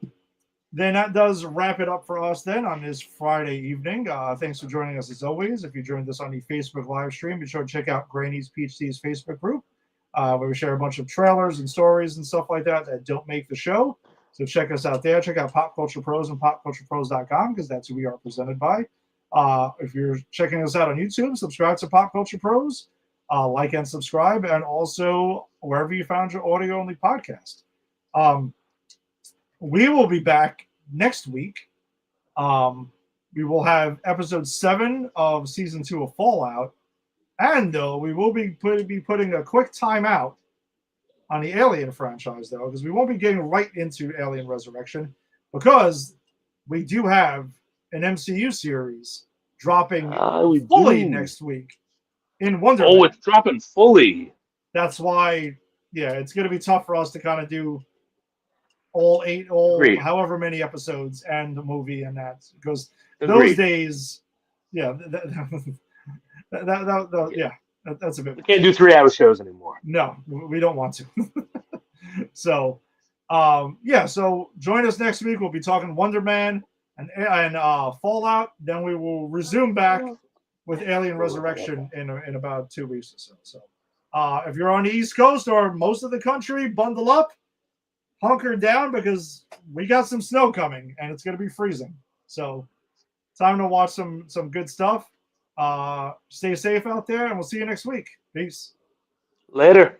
then that does wrap it up for us then on this Friday evening. Thanks for joining us as always. If you joined us on the Facebook live stream, be sure to check out Granny's PhD's Facebook group, where we share a bunch of trailers and stories and stuff like that don't make the show. So check us out there. Check out Pop Culture Pros and popculturepros.com because that's who we are presented by. If you're checking us out on YouTube, subscribe to Pop Culture Pros. Like and subscribe, and also wherever you found your audio-only podcast. We will be back next week. We will have episode 7 of season 2 of Fallout, and we will be putting a quick timeout on the Alien franchise, though, because we won't be getting right into Alien Resurrection because we do have an MCU series dropping fully next week. In Wonder Man. Oh, it's dropping fully. That's why, it's going to be tough for us to kind of do however many episodes and the movie and that because those days, that's a bit. We can't do 3-hour shows anymore. No, we don't want to. So, so join us next week. We'll be talking Wonder Man and Fallout. Then we will resume back with Alien Resurrection in about 2 weeks or so. So if you're on the East Coast or most of the country, bundle up, hunker down because we got some snow coming and it's going to be freezing. So time to watch some good stuff. Stay safe out there and we'll see you next week. Peace. Later.